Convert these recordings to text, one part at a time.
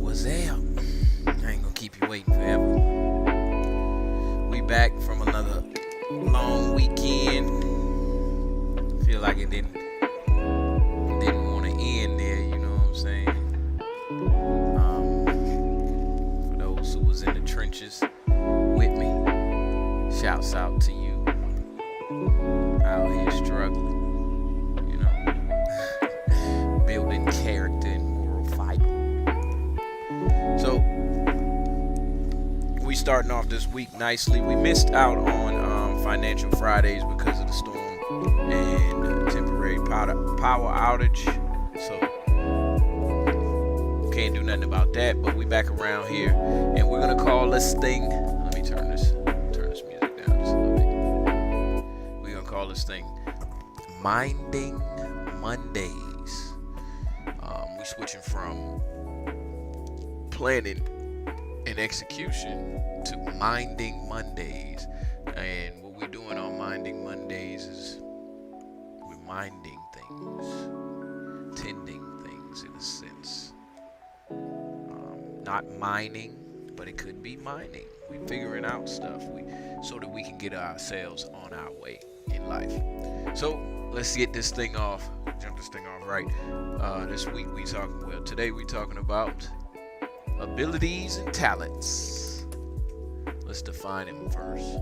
What's up? I ain't gonna keep you waiting forever. We back from another long weekend. Feel like it didn't want to end there, you know what I'm saying? For those who was in the trenches with me, shouts out to you out here struggling, you know, building character and moral fiber. So we starting off this week nicely. We missed out on Financial Fridays because of the storm and temporary power outage. So can't do nothing about that. But we back around here, and we're gonna call this thing. Let me turn this music down just a little bit. We're gonna call this thing Minding Mondays. We switching from planning and execution to Minding Mondays. And what we're doing on Minding Mondays is we're minding things, tending things in a sense. Not mining, but it could be mining. We're figuring out stuff so that we can get ourselves on our way in life. So let's get this thing off, jump this thing off right. This week today we talking about abilities and talents. Let's define them first.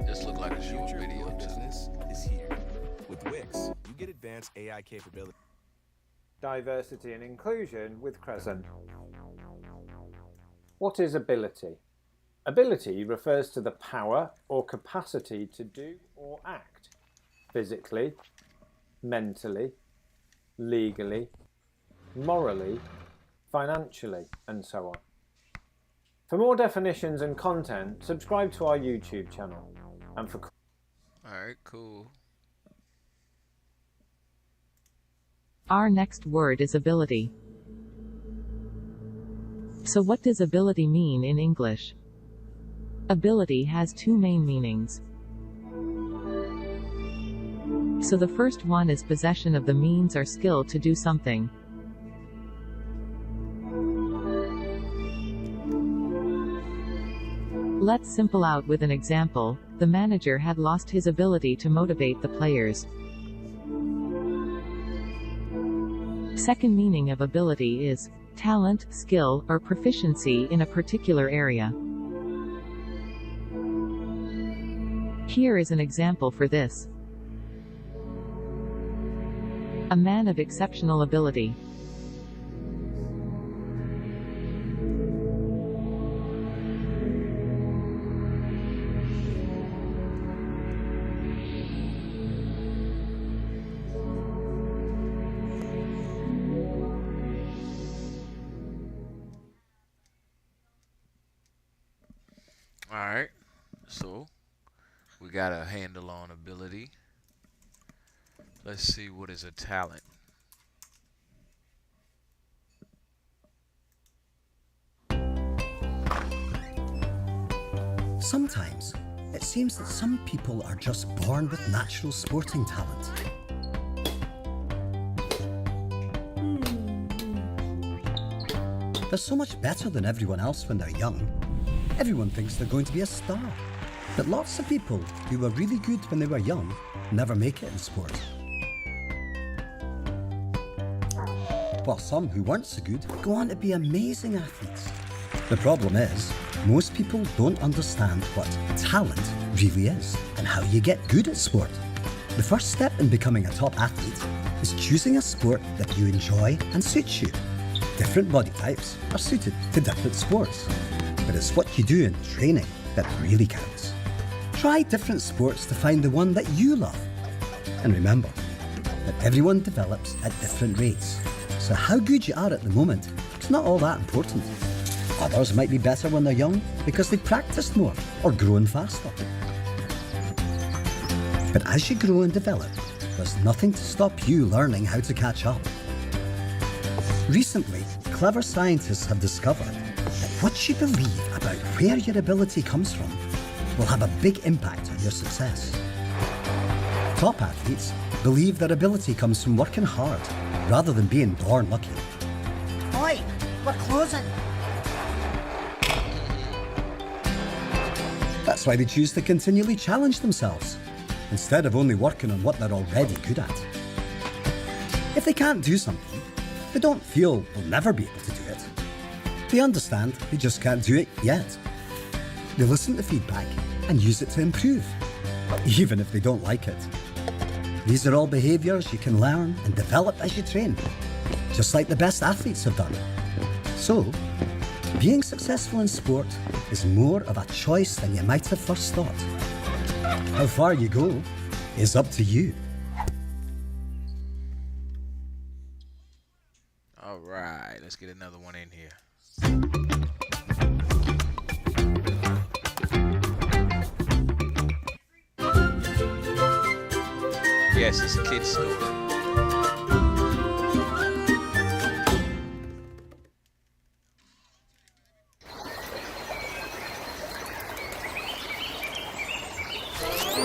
This look like a short video. Business is here. With Wix, you get advanced AI capability. Diversity and inclusion with Crescent. What is ability? Ability refers to the power or capacity to do or act physically, mentally, legally, morally, financially, and so on. For more definitions and content, subscribe to our YouTube channel. And for Alright, cool. Our next word is ability. So what does ability mean in English? Ability has two main meanings. So the first one is possession of the means or skill to do something. Let's simple out with an example. The manager had lost his ability to motivate the players. Second meaning of ability is talent, skill, or proficiency in a particular area. Here is an example for this. A man of exceptional ability. Alright, so we got a handle on ability. Let's see, what is a talent? Sometimes it seems that some people are just born with natural sporting talent. They're so much better than everyone else when they're young. Everyone thinks they're going to be a star. But lots of people who were really good when they were young never make it in sport. While some who weren't so good go on to be amazing athletes. The problem is, most people don't understand what talent really is and how you get good at sport. The first step in becoming a top athlete is choosing a sport that you enjoy and suits you. Different body types are suited to different sports, but it's what you do in training that really counts. Try different sports to find the one that you love. And remember that everyone develops at different rates, so how good you are at the moment is not all that important. Others might be better when they're young because they practiced more or grown faster. But as you grow and develop, there's nothing to stop you learning how to catch up. Recently, clever scientists have discovered that what you believe about where your ability comes from will have a big impact on your success. Top athletes believe their ability comes from working hard rather than being born lucky. Oi, we're closing. That's why they choose to continually challenge themselves, instead of only working on what they're already good at. If they can't do something, they don't feel they'll never be able to do it. They understand they just can't do it yet. They listen to feedback and use it to improve, even if they don't like it. These are all behaviours you can learn and develop as you train, just like the best athletes have done. So, being successful in sport is more of a choice than you might have first thought. How far you go is up to you. All right, let's get another one in here. Yes, it's a kid's story.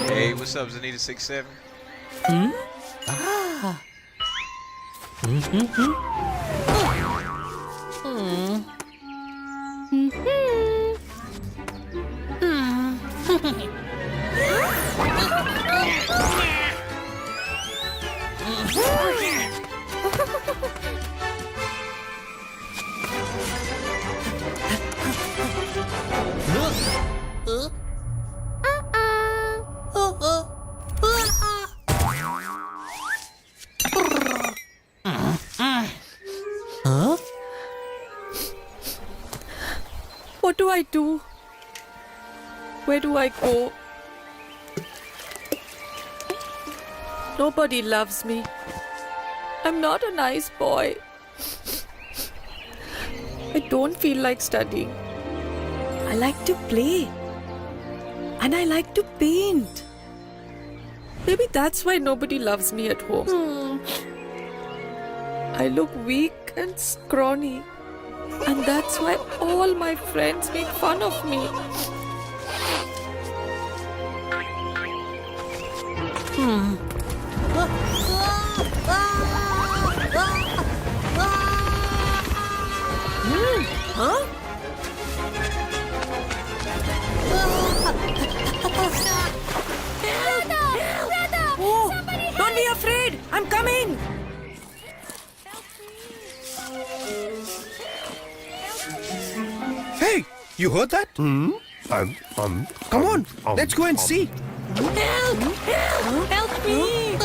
Hey, what's up, Zanita67? What do I do? Where do I go? Nobody loves me. I'm not a nice boy. I don't feel like studying. I like to play. And I like to paint. Maybe that's why nobody loves me at home. I look weak and scrawny. And that's why all my friends make fun of me. Huh? Oh, don't be afraid! I'm coming! Hey, you heard that? Come on, let's go and see. Help! Help! Help me!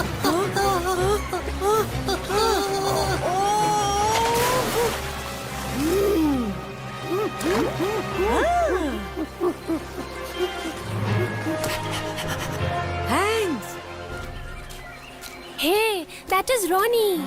Thanks! Hey, that is Ronnie.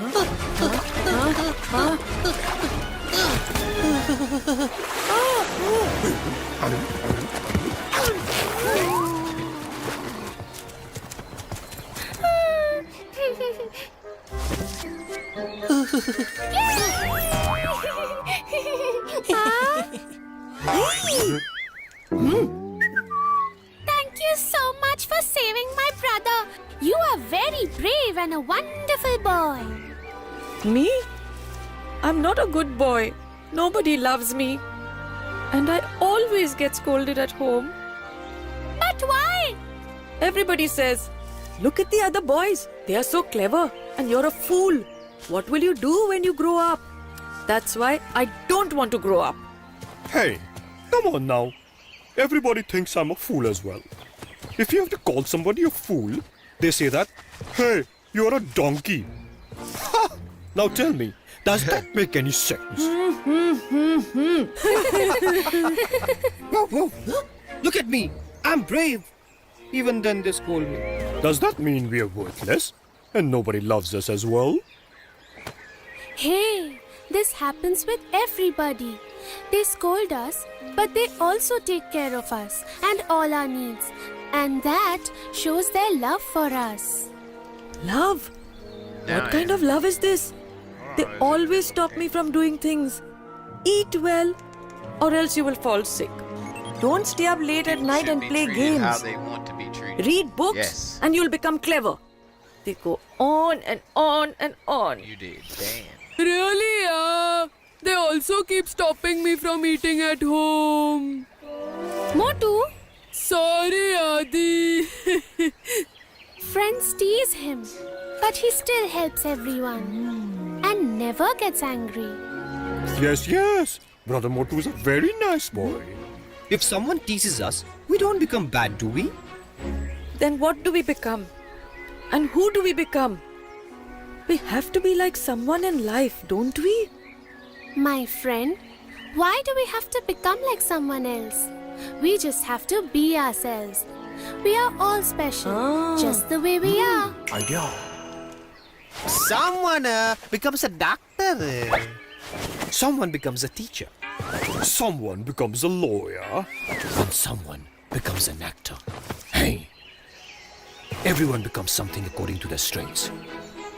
Thank you so much for saving my brother. You are very brave and a wonderful boy. Me? I'm not a good boy. Nobody loves me. And I always get scolded at home. But why? Everybody says, look at the other boys. They are so clever. And you're a fool. What will you do when you grow up? That's why I don't want to grow up. Hey, come on now. Everybody thinks I'm a fool as well. If you have to call somebody a fool, they say that, hey, you're a donkey. Ha! Now tell me, does that make any sense? Whoa, whoa. Look at me. I'm brave. Even then they scold me. Does that mean we're worthless? And nobody loves us as well? Hey, this happens with everybody. They scold us, but they also take care of us and all our needs. And that shows their love for us. Love? Now What kind of love is this? They always stop me from doing things. Eat well, or else you will fall sick. Don't stay up late at People night should and be play treated how games. they want to be treated. Read books, Yes. and you'll become clever. They go on and on and on. You did. Damn. Really, They also keep stopping me from eating at home. Motu, Sorry, Adi. friends tease him, but he still helps everyone and never gets angry. Yes, yes. Brother Motu is a very nice boy. If someone teases us, we don't become bad, do we? Then what do we become? And who do we become? We have to be like someone in life, don't we? My friend, why do we have to become like someone else? We just have to be ourselves. We are all special, just the way we are. Someone becomes a doctor. Someone becomes a teacher. Someone becomes a lawyer. And someone becomes an actor. Hey, everyone becomes something according to their strengths.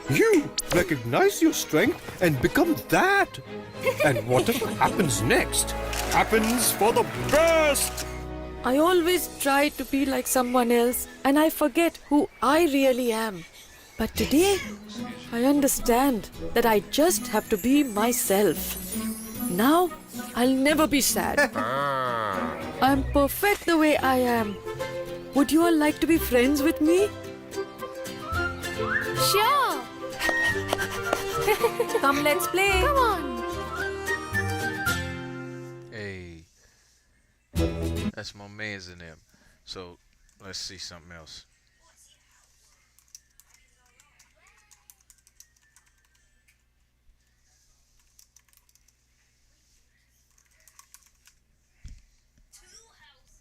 You recognize your strength and become that. And whatever happens next happens for the best. I always try to be like someone else and I forget who I really am. But today, I understand that I just have to be myself. Now, I'll never be sad. I'm perfect the way I am. Would you all like to be friends with me? Sure, Come, let's play. come on. Hey. That's my mans in them. So, let's see something else.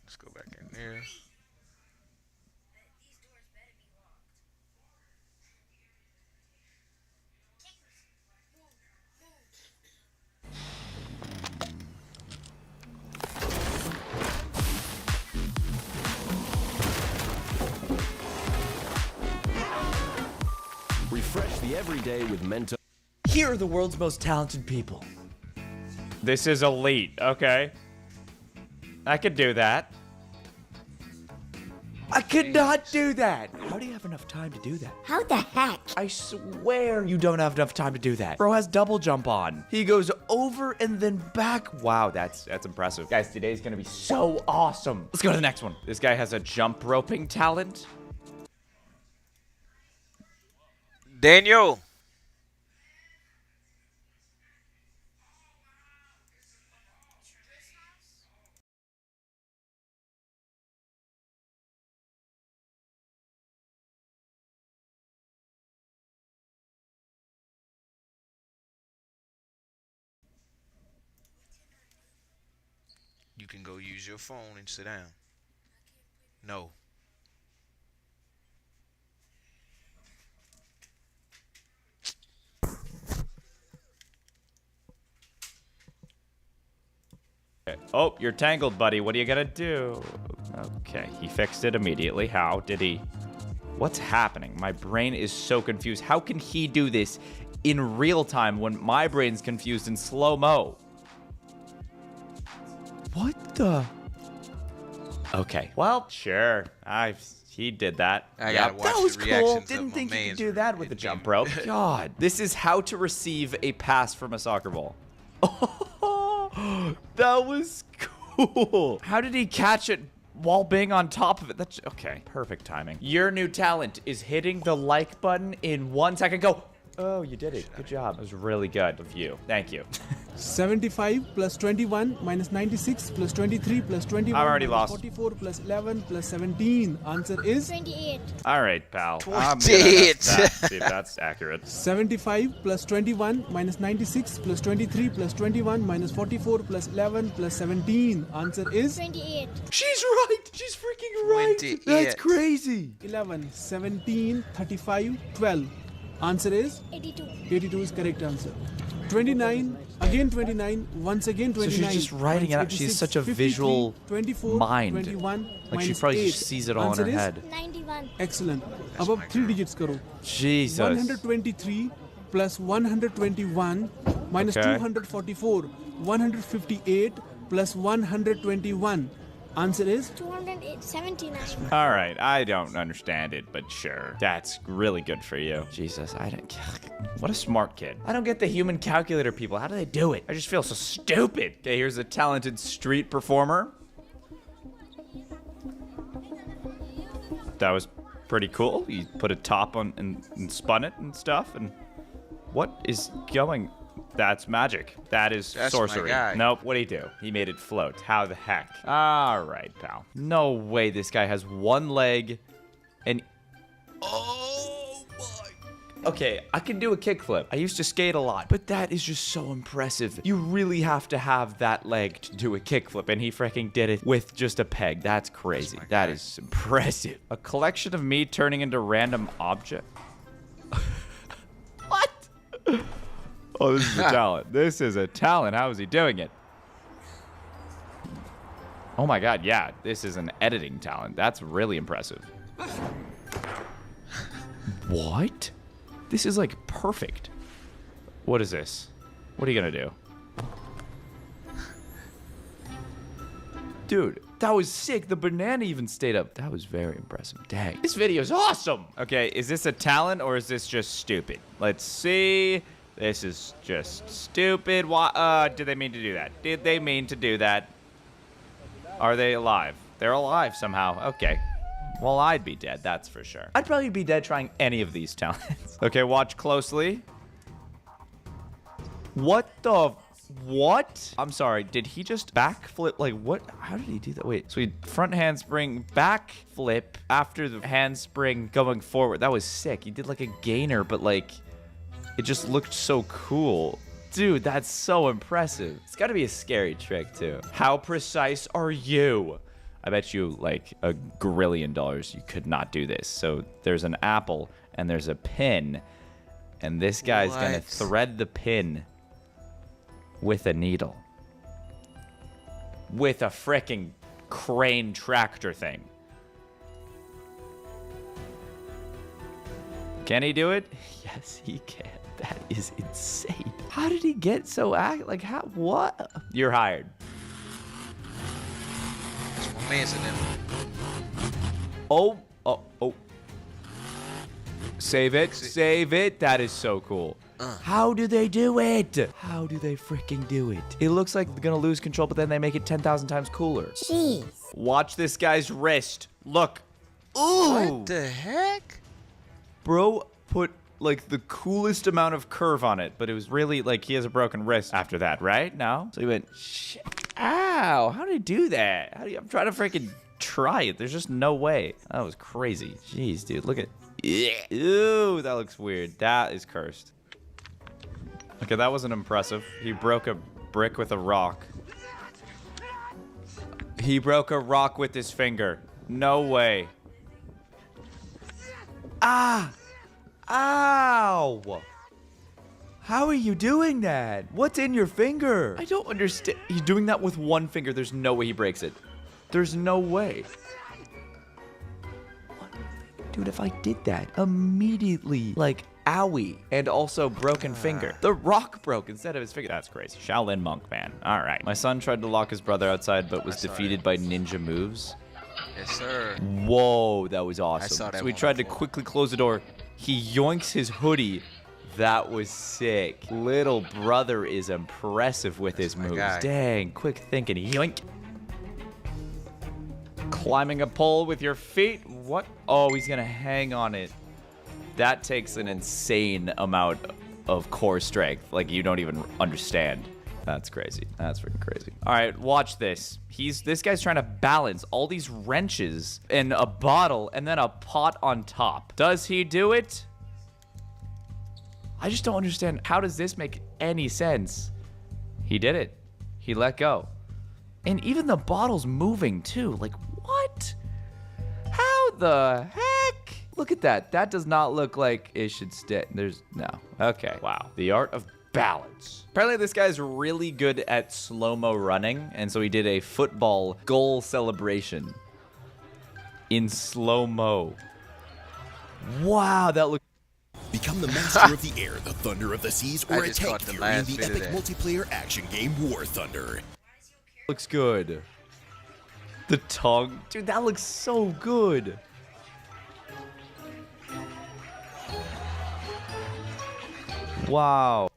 Let's go back in there. Refresh the everyday with Mentos. Here are the world's most talented people. This is elite, okay. I could do that. I could not do that. How do you have enough time to do that? How the heck? I swear you don't have enough time to do that. Bro has double jump on. He goes over and then back. Wow, that's impressive. Guys, today's gonna be so awesome. Let's go to the next one. This guy has a jump roping talent. Daniel. You can go use your phone and sit down. No. Oh, you're tangled, buddy. What are you gonna do? Okay, he fixed it immediately. How did he? What's happening? My brain is so confused. How can he do this in real time when my brain's confused in slow-mo? What the? Okay, well, sure. He did that. I Yep. gotta watch That was the cool. reactions of Didn't my think you could mans do that with the in jump game. rope. God, this is how to receive a pass from a soccer ball. That was cool. How did he catch it while being on top of it? That's okay. Perfect timing. Your new talent is hitting the like button in 1 second. Go. Oh, you did it. Good job. It was really good of you. Thank you. 75 plus 21 minus 96 plus 23 plus 21 I'm already minus lost. 44 plus 11 plus 17. Answer is 28. All right, pal. 28. See if that's accurate. 75 plus 21 minus 96 plus 23 plus 21 minus 44 plus 11 plus 17. Answer is 28. She's right. She's freaking right. 28. That's crazy. 11, 17, 35, 12. Answer is 82. 82 is correct answer. 29, again 29, once again 29. So she's just writing it out. She has such a 53, visual 24, mind. 21, Like she minus probably 8. just sees it all in Answer her is head. 91. Excellent. Above 3 digits karo. Jesus. 123 plus 121 minus Okay. 244. 158 plus 121. Answer is 279. All right, I don't understand it, but sure. That's really good for you. Jesus, I don't. What a smart kid. I don't get the human calculator people. How do they do it? I just feel so stupid. Okay, here's a talented street performer. That was pretty cool. You put a top on and spun it and stuff. And what is going? That's magic. That's my sorcery. guy. Nope. What'd he do? He made it float. How the heck? All right, pal. No way this guy has one leg and... Oh my... Okay, I can do a kickflip. I used to skate a lot, but that is just so impressive. You really have to have that leg to do a kickflip, and he freaking did it with just a peg. That's crazy. That is impressive. A collection of me turning into random object. What? Oh, this is a talent. This is a talent. How is he doing it? Oh my god, yeah. This is an editing talent. That's really impressive. What? This is like perfect. What is this? What are you gonna do? Dude, that was sick. The banana even stayed up. That was very impressive. Dang. This video is awesome. Okay, is this a talent or is this just stupid? Let's see. This is just stupid. Why? Did they mean to do that? Did they mean to do that? Are they alive? They're alive somehow. Okay. Well, I'd be dead, that's for sure. I'd probably be dead trying any of these talents. Okay, watch closely. What the... What? I'm sorry, did he just backflip? Like, what? How did he do that? Wait, so he front handspring, backflip after the handspring going forward. That was sick. He did like a gainer, but like... It just looked so cool. Dude, that's so impressive. It's got to be a scary trick, too. How precise are you? I bet you, like, $1 grillion you could not do this. So there's an apple, and there's a pin, and this guy's going to thread the pin with a needle. With a frickin' crane tractor thing. Can he do it? Yes, he can. That is insane. How did he get so like how what? You're hired. That's my man's in them. Oh. Save it. Save it. That is so cool. How do they do it? How do they freaking do it? It looks like they're gonna lose control, but then they make it 10,000 times cooler. Jeez. Watch this guy's wrist. Look. Ooh. What the heck? Bro put like the coolest amount of curve on it, but it was really like he has a broken wrist after that, right? No? So he went, shit. Ow, how did he do that? I'm trying to freaking try it. There's just no way. That was crazy. Jeez, dude, look at, ew, that looks weird. That is cursed. Okay, that wasn't impressive. He broke a brick with a rock. He broke a rock with his finger. No way. Ah! Ow! How are you doing that? What's in your finger? I don't understand. He's doing that with one finger. There's no way he breaks it. There's no way. Dude, if I did that immediately, like, owie, and also broken finger. The rock broke instead of his finger. That's crazy. Shaolin monk, man. All right. My son tried to lock his brother outside, but was defeated by ninja moves. Yes, sir. Whoa, that was awesome. I saw that So he one tried to before. quickly close the door. He yoinks his hoodie. That was sick. Little brother is impressive with his moves. guy. Dang, quick thinking. Yoink. Climbing a pole with your feet. What? Oh, he's gonna hang on it. That takes an insane amount of core strength. Like, you don't even understand. That's crazy. That's freaking crazy. All right, watch this. This guy's trying to balance all these wrenches in a bottle and then a pot on top. Does he do it? I just don't understand. How does this make any sense? He did it. He let go. And even the bottle's moving too. Like, what? How the heck? Look at that. That does not look like it should stay. There's no. Okay. Wow. The art of balance. Apparently this guy's really good at slow-mo running, and so he did a football goal celebration in slow-mo. Wow, that looks... Become the master of the air, the thunder of the seas, or I a just tank caught the fury in last the bit of epic that. multiplayer action game War Thunder. looks good. The tongue. Dude, that looks so good. Wow.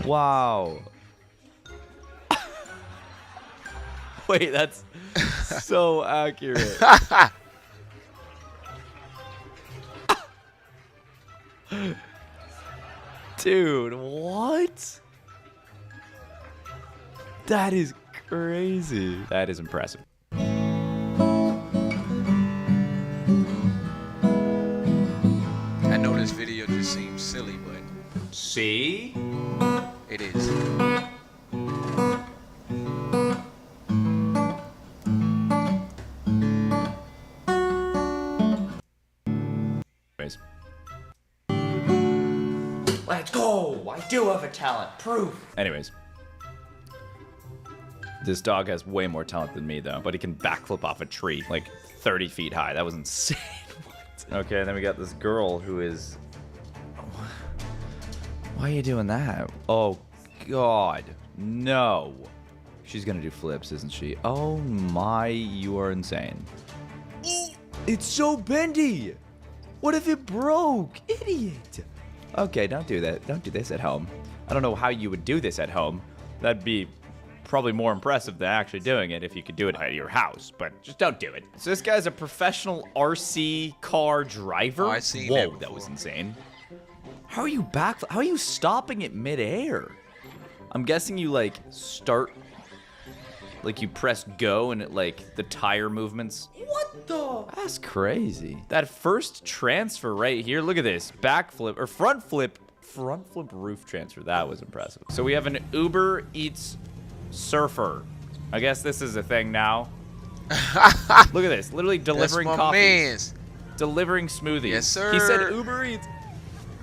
Wow. Wait, that's so accurate. Dude, what? That is crazy. That is impressive. I know this video just seems silly, but see? It is. Anyways. Let's go! I do have a talent. Proof! Anyways. This dog has way more talent than me, though. But he can backflip off a tree, like 30 feet high. That was insane. Okay, then we got this girl who is... Why are you doing that? Oh, God. No. She's gonna do flips, isn't she? Oh my, you are insane. It's so bendy! What if it broke? Idiot! Okay, don't do that. Don't do this at home. I don't know how you would do this at home. That'd be probably more impressive than actually doing it if you could do it at your house, but just don't do it. So this guy's a professional RC car driver? Oh, I seen Whoa, that that was insane. How are you back? How are you stopping it midair? I'm guessing you like start, like you press go and it like the tire movements. What the? That's crazy. That first transfer right here. Look at this backflip or front flip roof transfer. That was impressive. So we have an Uber Eats surfer. I guess this is a thing now. Look at this. Literally delivering That's my coffee. mans. Delivering smoothies. Yes, sir. He said Uber Eats.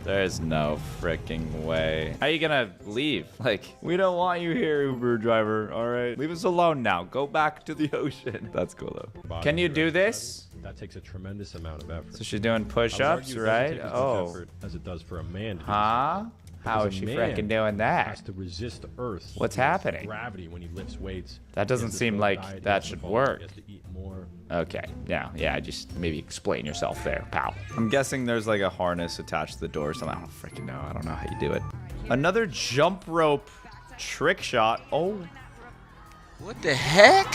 There's no freaking way. How are you gonna leave? Like, we don't want you here, Uber driver. All right, leave us alone now. Go back to the ocean. That's cool though. Can you do this? That takes a tremendous amount of effort. So she's doing push-ups, right? Oh, as it does for a man. To do Huh? How is because she a man freaking doing that? Has to resist Earth. What's happening? Gravity when he lifts weights. That doesn't He has to seem build like diet, that he should has to work. He has to eat more. Okay, yeah, just maybe explain yourself there, pal. I'm guessing there's like a harness attached to the door or something. I don't freaking know. I don't know how you do it. Another jump rope trick shot. Oh. What the heck?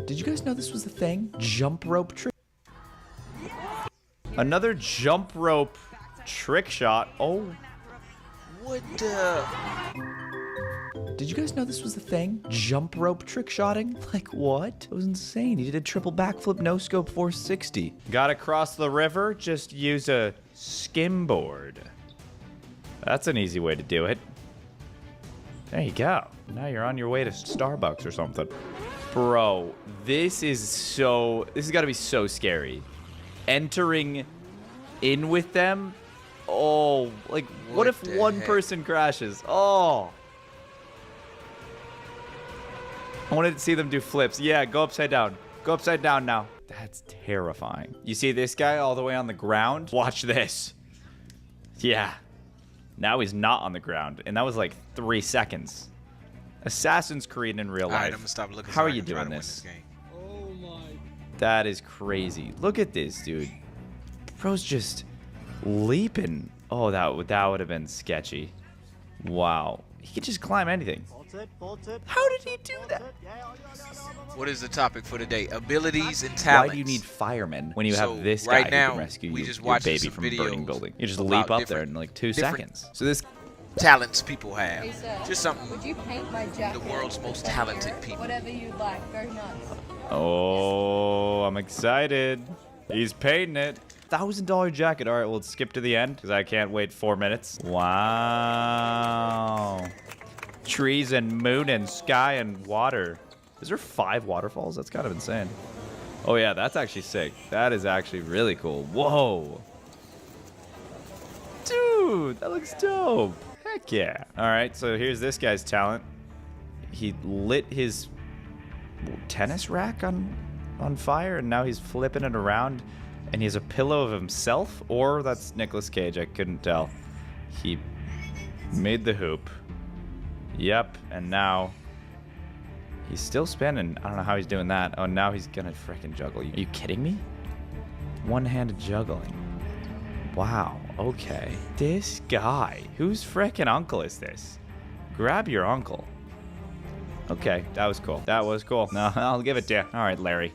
Did you guys know this was a thing? Jump rope trick. Another jump rope trick shot. Oh. What the? Did you guys know this was a thing? Jump rope trick shotting? Like what? It was insane. He did a triple backflip no scope 460. Gotta cross the river? Just use a skimboard. That's an easy way to do it. There you go. Now you're on your way to Starbucks or something. Bro, this has gotta be so scary. Entering in with them? Oh, like what if one person crashes? Oh. I wanted to see them do flips. Yeah, go upside down. Go upside down now. That's terrifying. You see this guy all the way on the ground? Watch this. Yeah. Now he's not on the ground. And that was like 3 seconds. Assassin's Creed in real life. Alright, I'm gonna stop looking. How so are I you can try doing to win this? game. Oh my. That is crazy. Look at this, dude. Bro's just leaping. Oh, that would have been sketchy. Wow. He could just climb anything. How did he do that? What is the topic for today? Abilities and Why talents. do you need firemen when you So, have this right guy now, who can rescue we you, just your watched baby some from a burning videos building? You just about leap up there different- in like 2 different- seconds. So this talents people have? Hey, sir, Just something would you paint my jacket? the world's most with that talented here? people. Whatever you'd like. Go nuts. Oh, I'm excited. He's painting it. $1,000 jacket. All right, well, let's skip to the end because I can't wait 4 minutes. Wow. Trees and moon and sky and water. Is there 5 waterfalls? That's kind of insane. Oh, yeah, that's actually sick. That is actually really cool. Whoa. Dude, that looks dope. Heck yeah. All right, so here's this guy's talent. He lit his tennis rack on fire, and now he's flipping it around, and he has a pillow of himself, or that's Nicolas Cage. I couldn't tell. He made the hoop. Yep, and now he's still spinning. I don't know how he's doing that. Oh, now he's gonna frickin' juggle. Are you kidding me? One-handed juggling. Wow, okay. This guy, whose frickin' uncle is this? Grab your uncle. Okay, that was cool. That was cool. No, I'll give it to you. All right, Larry.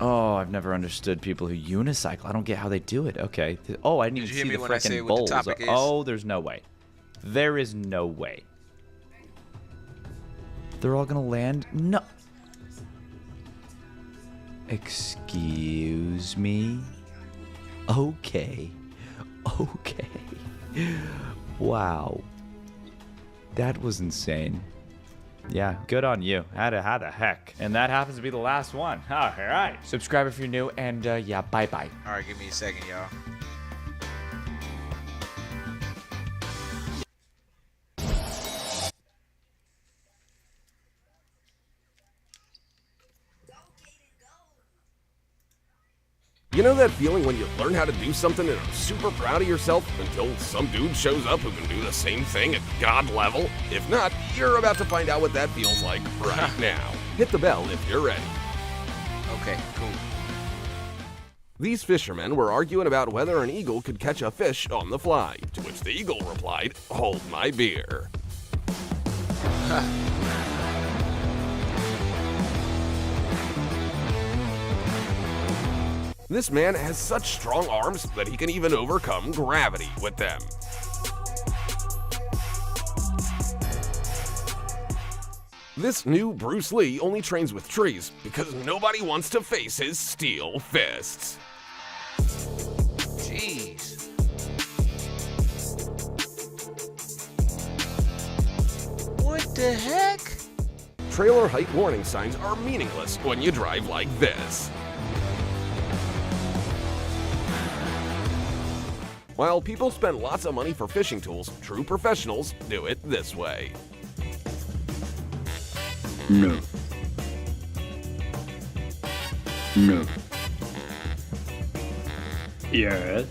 Oh, I've never understood people who unicycle. I don't get how they do it. Okay. Oh, I didn't even Did you hear see me the when I said frickin' what the bowls. topic is? Oh, there's no way. There is no way. They're all gonna land? No. Excuse me? Okay. Okay. Wow. That was insane. Yeah, good on you. How the heck? And that happens to be the last one. All right. Subscribe if you're new, and yeah, bye-bye. All right, give me a second, y'all. You know that feeling when you learn how to do something and are super proud of yourself until some dude shows up who can do the same thing at God level? If not, you're about to find out what that feels like right now. Hit the bell if you're ready. Okay, cool. These fishermen were arguing about whether an eagle could catch a fish on the fly, to which the eagle replied, "Hold my beer." This man has such strong arms that he can even overcome gravity with them. This new Bruce Lee only trains with trees because nobody wants to face his steel fists. Jeez. What the heck? Trailer height warning signs are meaningless when you drive like this. While people spend lots of money for fishing tools, true professionals do it this way. No. No. Yes.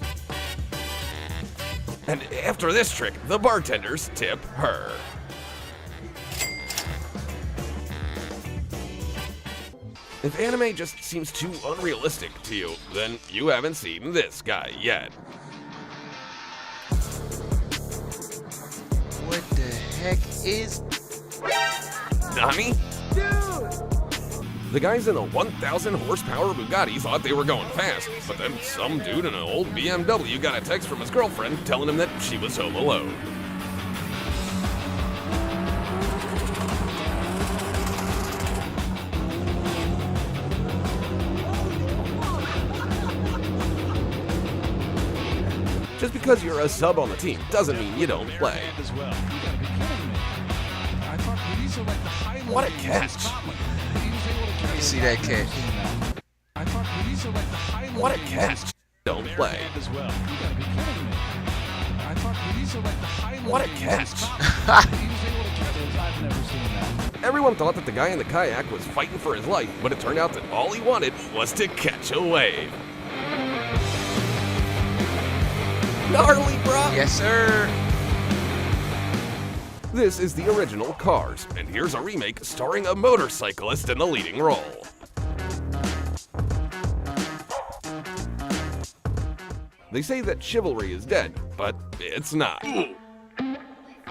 And after this trick, the bartenders tip her. If anime just seems too unrealistic to you, then you haven't seen this guy yet. What the heck is... Nani? The guys in the 1,000 horsepower Bugatti thought they were going fast, but then some dude in an old BMW got a text from his girlfriend telling him that she was home alone. Just because you're a sub on the team doesn't mean you don't play. What a catch! Let me see that catch. What a catch! Don't play. What a catch! Everyone thought that the guy in the kayak was fighting for his life, but it turned out that all he wanted was to catch a wave. Gnarly, bro! Yes, sir. This is the original Cars, and here's a remake starring a motorcyclist in the leading role. They say that chivalry is dead, but it's not.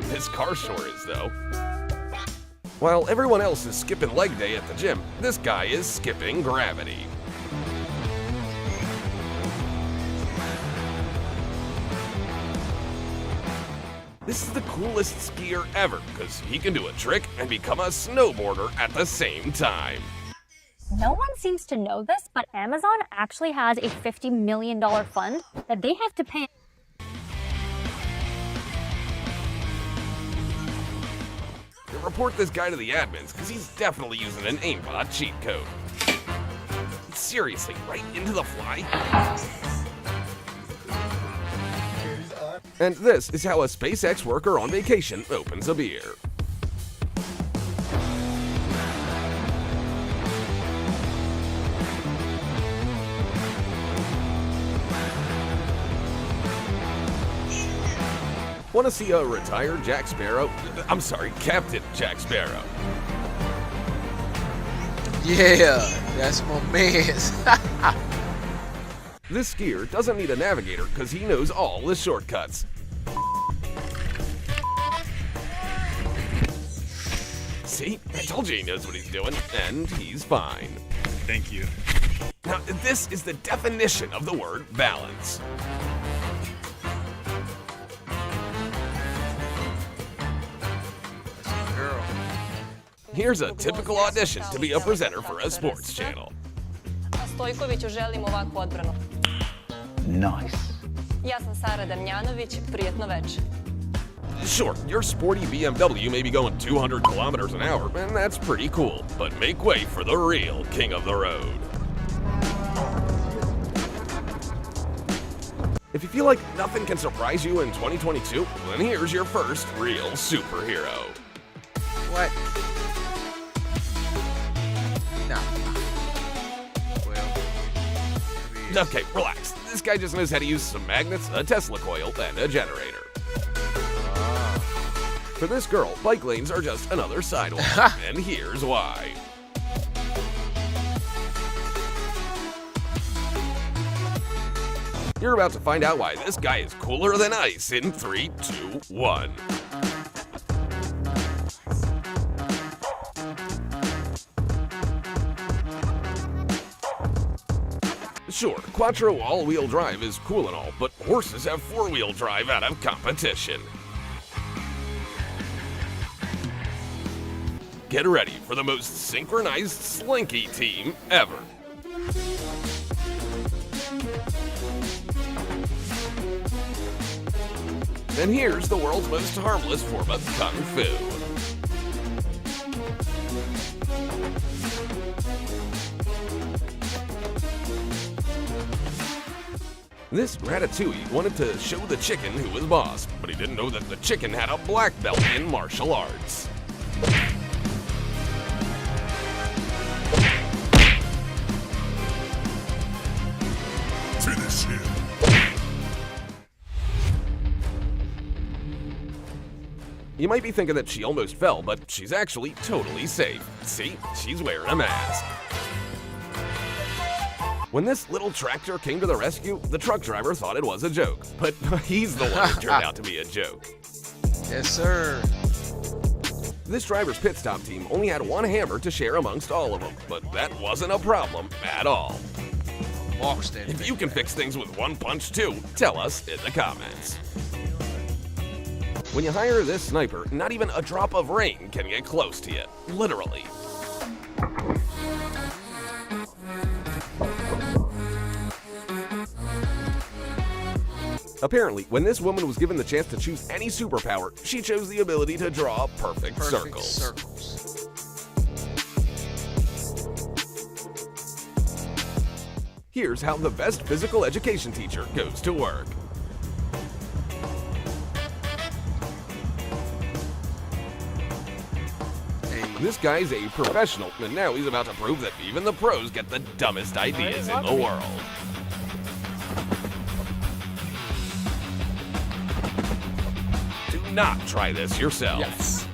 This car sure is, though. While everyone else is skipping leg day at the gym, this guy is skipping gravity. This is the coolest skier ever, because he can do a trick and become a snowboarder at the same time. No one seems to know this, but Amazon actually has a $50 million fund that they have to pay. Report this guy to the admins, because he's definitely using an aimbot cheat code. Seriously, right into the fly? And this is how a SpaceX worker on vacation opens a beer. Want to see a retired Jack Sparrow? I'm sorry, Captain Jack Sparrow. Yeah, that's my man's. This skier doesn't need a navigator because he knows all the shortcuts. See, I told you he knows what he's doing, and he's fine. Thank you. Now, this is the definition of the word balance. Here's a typical audition to be a presenter for a sports channel. Stojkoviću želim ovakvu odbranu. Nice. Ja sam Sara Damjanović, prijetno večer. Sure, your sporty BMW may be going 200 kilometers an hour, and that's pretty cool, but make way for the real king of the road. If you feel like nothing can surprise you in 2022, then here's your first real superhero. What? No. Well, okay, relax. This guy just knows how to use some magnets, a Tesla coil, and a generator. For this girl, bike lanes are just another sidewalk, and here's why. You're about to find out why this guy is cooler than ice in 3, 2, 1. Sure, Quattro all-wheel drive is cool and all, but horses have four-wheel drive out of competition. Get ready for the most synchronized slinky team ever. And here's the world's most harmless form of Kung Fu. This Ratatouille wanted to show the chicken who was boss, but he didn't know that the chicken had a black belt in martial arts. Finish him. You might be thinking that she almost fell, but she's actually totally safe. See, she's wearing a mask. When this little tractor came to the rescue, the truck driver thought it was a joke, but he's the one who turned out to be a joke. Yes, sir. This driver's pit stop team only had one hammer to share amongst all of them, but that wasn't a problem at all. If you can fix things with one punch too, tell us in the comments. When you hire this sniper, not even a drop of rain can get close to you, literally. Apparently, when this woman was given the chance to choose any superpower, she chose the ability to draw perfect circles. Here's how the best physical education teacher goes to work. This guy's a professional, and now he's about to prove that even the pros get the dumbest ideas in the world. Do not try this yourself. Yes.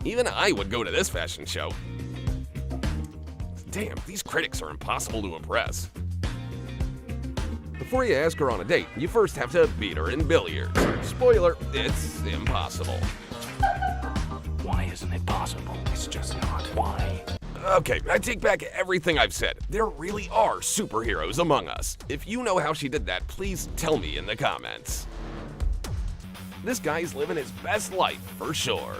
Even I would go to this fashion show. Damn, these critics are impossible to impress. Before you ask her on a date, you first have to beat her in billiards. Spoiler, it's impossible. Why isn't it possible? It's just not. Why? Okay, I take back everything I've said. There really are superheroes among us. If you know how she did that, please tell me in the comments. This guy's living his best life for sure.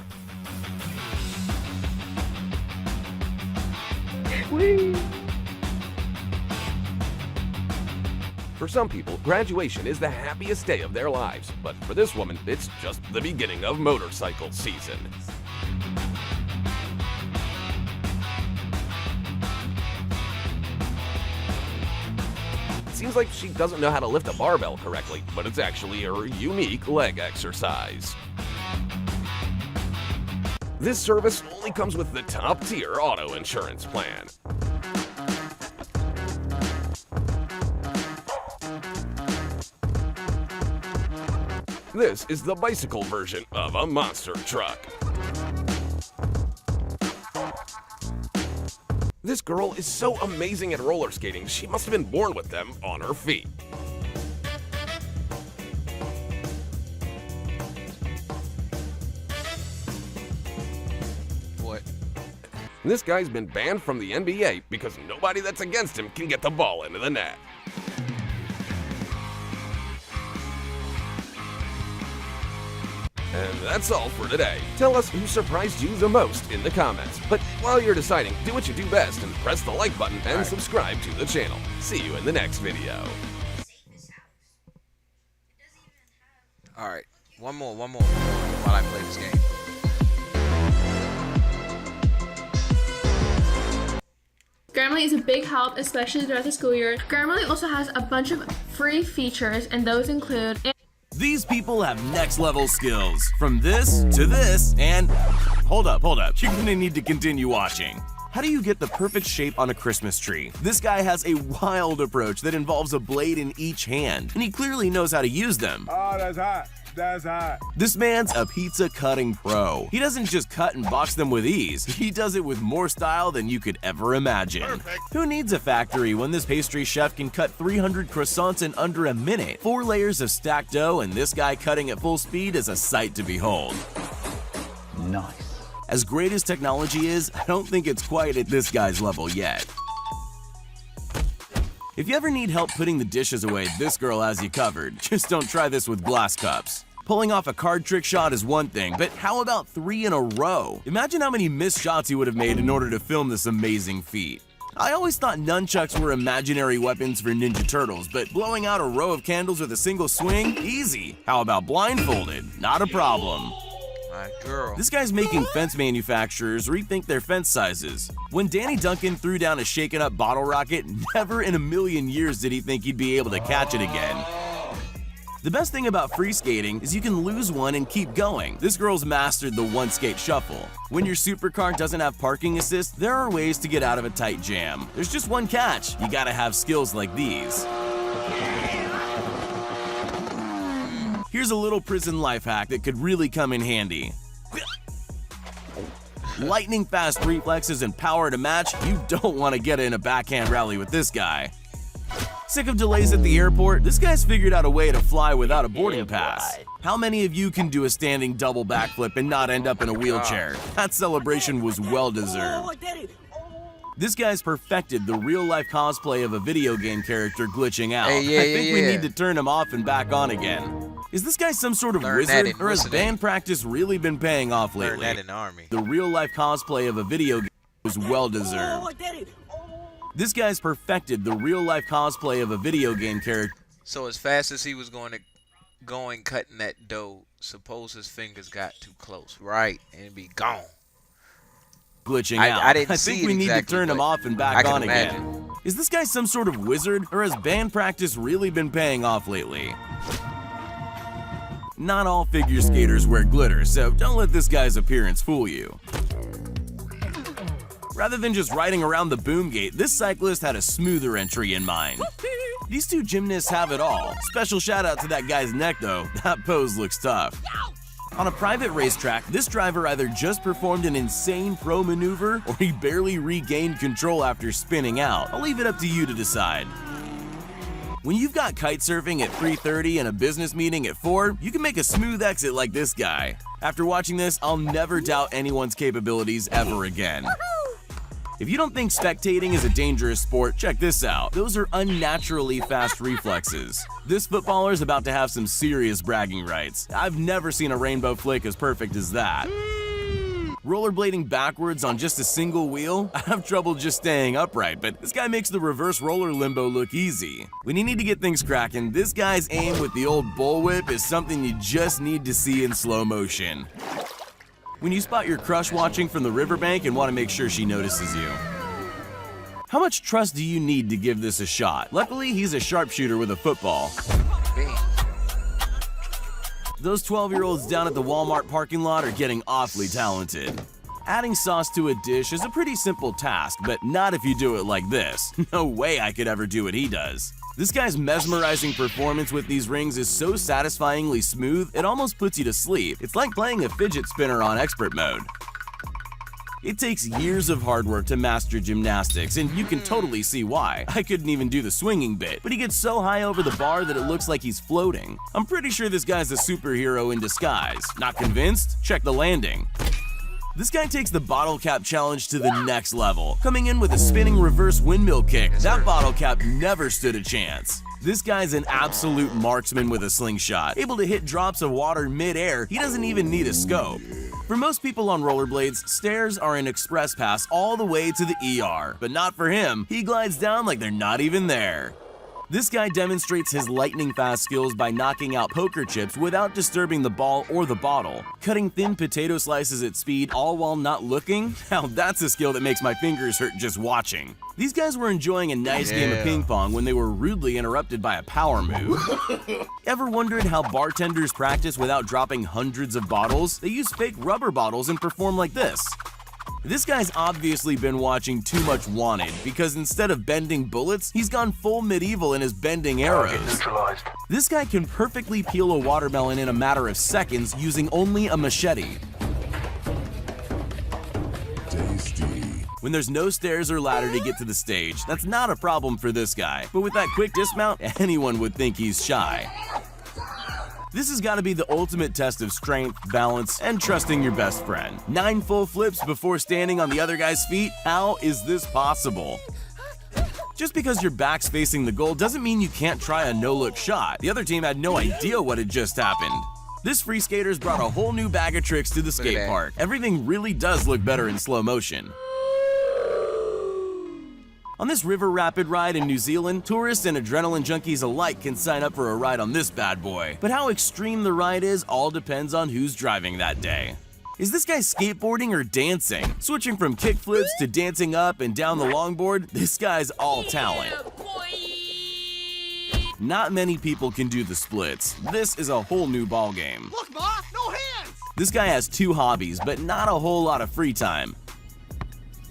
For some people, graduation is the happiest day of their lives, but for this woman, it's just the beginning of motorcycle season. It seems like she doesn't know how to lift a barbell correctly, but it's actually her unique leg exercise. This service only comes with the top-tier auto insurance plan. This is the bicycle version of a monster truck. This girl is so amazing at roller skating, she must have been born with them on her feet. What? This guy's been banned from the NBA because nobody that's against him can get the ball into the net. And that's all for today. Tell us who surprised you the most in the comments. But while you're deciding, do what you do best and press the like button and subscribe to the channel. See you in the next video. Alright, one more while I play this game. Grammarly is a big help, especially throughout the school year. Grammarly also has a bunch of free features, and those include... These people have next level skills. From this to this and... Hold up. You're gonna need to continue watching. How do you get the perfect shape on a Christmas tree? This guy has a wild approach that involves a blade in each hand, and he clearly knows how to use them. Oh, that's hot. That's hot. This man's a pizza cutting pro. He doesn't just cut and box them with ease, he does it with more style than you could ever imagine. Perfect. Who needs a factory when this pastry chef can cut 300 croissants in under a minute? 4 layers of stacked dough, and this guy cutting at full speed is a sight to behold. Nice. As great as technology is, I don't think it's quite at this guy's level yet. If you ever need help putting the dishes away, this girl has you covered. Just don't try this with glass cups. Pulling off a card trick shot is one thing, but how about 3 in a row? Imagine how many missed shots he would have made in order to film this amazing feat. I always thought nunchucks were imaginary weapons for Ninja Turtles, but blowing out a row of candles with a single swing? Easy. How about blindfolded? Not a problem. My girl. This guy's making fence manufacturers rethink their fence sizes. When Danny Duncan threw down a shaken up bottle rocket, never in a million years did he think he'd be able to catch it again. The best thing about free skating is you can lose one and keep going. This girl's mastered the one skate shuffle. When your supercar doesn't have parking assist, there are ways to get out of a tight jam. There's just one catch. You gotta have skills like these. Here's a little prison life hack that could really come in handy. Lightning fast reflexes and power to match, you don't want to get in a backhand rally with this guy. Sick of delays at the airport? This guy's figured out a way to fly without a boarding pass. How many of you can do a standing double backflip and not end up in a wheelchair? That celebration was well deserved. This guy's perfected the real-life cosplay of a video game character glitching out. I think we need to turn him off and back on again. Is this guy some sort of wizard, or has band practice really been paying off lately? Learn that in the army. The real-life cosplay of a video game was well deserved. This guy's perfected the real-life cosplay of a video game character. So as fast as he was going cutting that dough, suppose his fingers got too close, right, and it'd be gone. Glitching out. I didn't I see think it we need to exactly, turn him but off and I back can on imagine. again. Is this guy some sort of wizard, or has band practice really been paying off lately? Not all figure skaters wear glitter, so don't let this guy's appearance fool you. Rather than just riding around the boom gate, this cyclist had a smoother entry in mind. These two gymnasts have it all. Special shout out to that guy's neck though, that pose looks tough. On a private racetrack, this driver either just performed an insane pro maneuver or he barely regained control after spinning out. I'll leave it up to you to decide. When you've got kite surfing at 3:30 and a business meeting at 4, you can make a smooth exit like this guy. After watching this, I'll never doubt anyone's capabilities ever again. If you don't think spectating is a dangerous sport, check this out. Those are unnaturally fast reflexes. This footballer is about to have some serious bragging rights. I've never seen a rainbow flick as perfect as that. Rollerblading backwards on just a single wheel? I have trouble just staying upright, but this guy makes the reverse roller limbo look easy. When you need to get things cracking, this guy's aim with the old bullwhip is something you just need to see in slow motion. When you spot your crush watching from the riverbank and want to make sure she notices you. How much trust do you need to give this a shot? Luckily, he's a sharpshooter with a football. Those 12-year-olds down at the Walmart parking lot are getting awfully talented. Adding sauce to a dish is a pretty simple task, but not if you do it like this. No way I could ever do what he does. This guy's mesmerizing performance with these rings is so satisfyingly smooth, it almost puts you to sleep. It's like playing a fidget spinner on expert mode. It takes years of hard work to master gymnastics, and you can totally see why. I couldn't even do the swinging bit, but he gets so high over the bar that it looks like he's floating. I'm pretty sure this guy's a superhero in disguise. Not convinced? Check the landing. This guy takes the bottle cap challenge to the next level, coming in with a spinning reverse windmill kick. That bottle cap never stood a chance. This guy's an absolute marksman with a slingshot, able to hit drops of water mid-air. He doesn't even need a scope. For most people on rollerblades, stairs are an express pass all the way to the ER, but not for him. He glides down like they're not even there. This guy demonstrates his lightning-fast skills by knocking out poker chips without disturbing the ball or the bottle. Cutting thin potato slices at speed all while not looking? Now that's a skill that makes my fingers hurt just watching. These guys were enjoying a nice game of ping pong when they were rudely interrupted by a power move. Ever wondered how bartenders practice without dropping hundreds of bottles? They use fake rubber bottles and perform like this. This guy's obviously been watching too much Wanted, because instead of bending bullets, he's gone full medieval and is bending arrows. This guy can perfectly peel a watermelon in a matter of seconds using only a machete. When there's no stairs or ladder to get to the stage, that's not a problem for this guy. But with that quick dismount, anyone would think he's shy. This has got to be the ultimate test of strength, balance, and trusting your best friend. 9 full flips before standing on the other guy's feet? How is this possible? Just because your back's facing the goal doesn't mean you can't try a no-look shot. The other team had no idea what had just happened. This free skater's brought a whole new bag of tricks to the skate park. Everything really does look better in slow motion. On this river rapid ride in New Zealand, tourists and adrenaline junkies alike can sign up for a ride on this bad boy. But how extreme the ride is all depends on who's driving that day. Is this guy skateboarding or dancing? Switching from kickflips to dancing up and down the longboard, this guy's all talent. Not many people can do the splits. This is a whole new ballgame. Look, Ma, no hands! This guy has 2 hobbies, but not a whole lot of free time.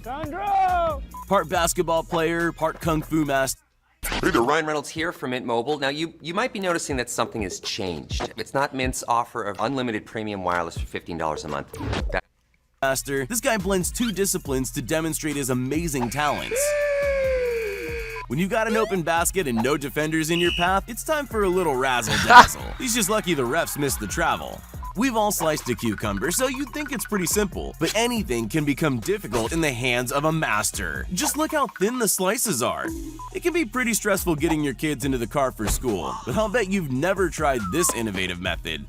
Sandro! Part basketball player, part kung fu master. Hey there, Ryan Reynolds here from Mint Mobile. Now, you might be noticing that something has changed. It's not Mint's offer of unlimited premium wireless for $15 a month. This guy blends 2 disciplines to demonstrate his amazing talents. When you've got an open basket and no defenders in your path, it's time for a little razzle-dazzle. He's just lucky the refs missed the travel. We've all sliced a cucumber, so you'd think it's pretty simple, but anything can become difficult in the hands of a master. Just look how thin the slices are. It can be pretty stressful getting your kids into the car for school, but I'll bet you've never tried this innovative method.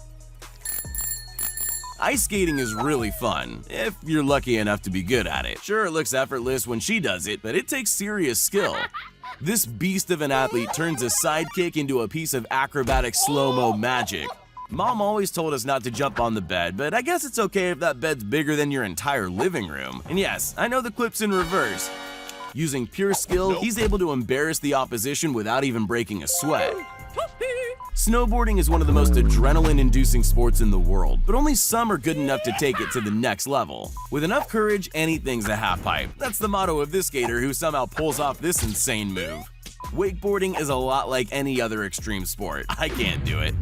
Ice skating is really fun, if you're lucky enough to be good at it. Sure, it looks effortless when she does it, but it takes serious skill. This beast of an athlete turns a sidekick into a piece of acrobatic slow-mo magic. Mom always told us not to jump on the bed, but I guess it's okay if that bed's bigger than your entire living room. And yes, I know the clip's in reverse. Using pure skill, he's able to embarrass the opposition without even breaking a sweat. Snowboarding is one of the most adrenaline-inducing sports in the world, but only some are good enough to take it to the next level. With enough courage, anything's a half-pipe. That's the motto of this skater who somehow pulls off this insane move. Wakeboarding is a lot like any other extreme sport. I can't do it.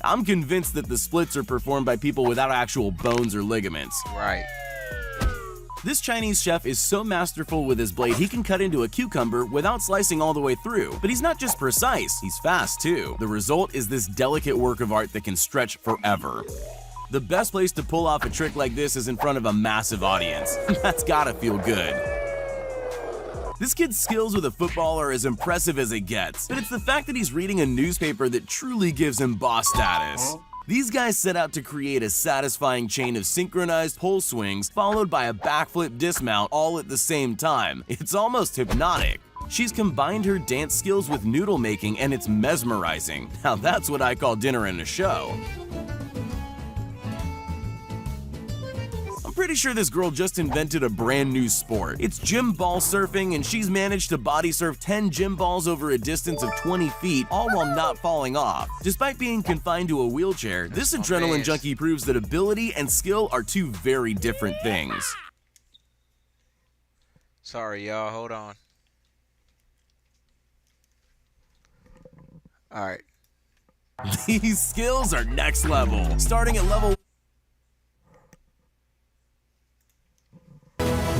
I'm convinced that the splits are performed by people without actual bones or ligaments. Right. This Chinese chef is so masterful with his blade he can cut into a cucumber without slicing all the way through. But he's not just precise, he's fast too. The result is this delicate work of art that can stretch forever. The best place to pull off a trick like this is in front of a massive audience. That's gotta feel good. This kid's skills with a football are as impressive as it gets, but it's the fact that he's reading a newspaper that truly gives him boss status. These guys set out to create a satisfying chain of synchronized pole swings followed by a backflip dismount all at the same time. It's almost hypnotic. She's combined her dance skills with noodle making and it's mesmerizing. Now that's what I call dinner in a show. I'm pretty sure this girl just invented a brand new sport. It's gym ball surfing, and she's managed to body surf 10 gym balls over a distance of 20 feet, all while not falling off. Despite being confined to a wheelchair, this adrenaline junkie proves that ability and skill are two very different things. Sorry, y'all. Hold on. All right. These skills are next level. Starting at level...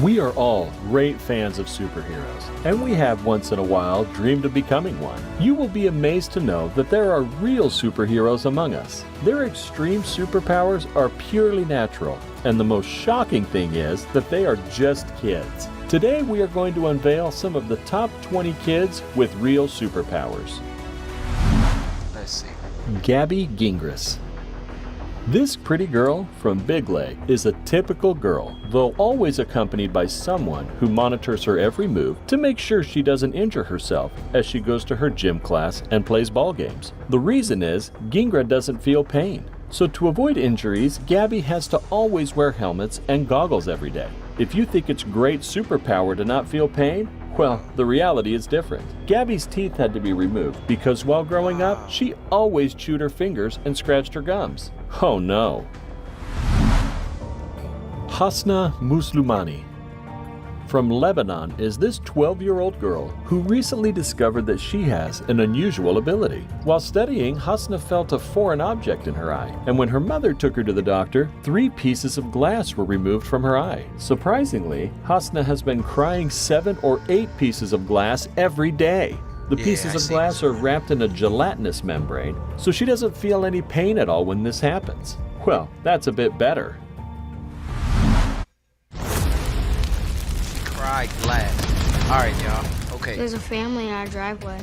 We are all great fans of superheroes, and we have once in a while dreamed of becoming one. You will be amazed to know that there are real superheroes among us. Their extreme superpowers are purely natural, and the most shocking thing is that they are just kids. Today we are going to unveil some of the top 20 kids with real superpowers. Let's see. Gabby Gingras. This pretty girl from Big Leg is a typical girl, though always accompanied by someone who monitors her every move to make sure she doesn't injure herself as she goes to her gym class and plays ball games. The reason is Gingra doesn't feel pain. So to avoid injuries, Gabby has to always wear helmets and goggles every day. If you think it's great superpower to not feel pain, well, the reality is different. Gabby's teeth had to be removed because while growing up, she always chewed her fingers and scratched her gums. Oh no. Hasna Muslimani. From Lebanon is this 12-year-old girl who recently discovered that she has an unusual ability. While studying, Hasna felt a foreign object in her eye, and when her mother took her to the doctor, 3 pieces of glass were removed from her eye. Surprisingly, Hasna has been crying 7 or 8 pieces of glass every day. The pieces of glass are wrapped in a gelatinous membrane, so she doesn't feel any pain at all when this happens. Well, that's a bit better. Cry glass. All right, y'all. Okay. There's a family in our driveway.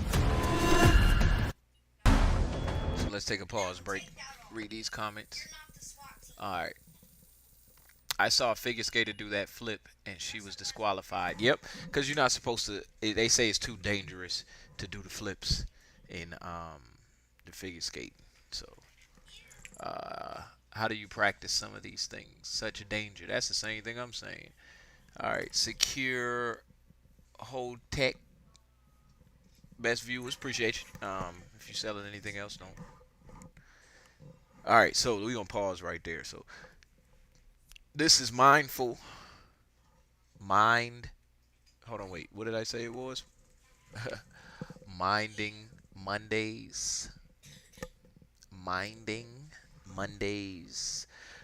So let's take a pause break. Read these comments. All right. I saw a figure skater do that flip, and she was disqualified. Yep, because you're not supposed to. They say it's too dangerous to do the flips in the figure skate. So, how do you practice some of these things? Such a danger. That's the same thing I'm saying. All right, secure, hold tech. Best viewers, appreciate you. If you're selling anything else, don't. All right, so we're gonna pause right there. So. This is mindful. Hold on, wait. What did I say it was? Minding Mondays.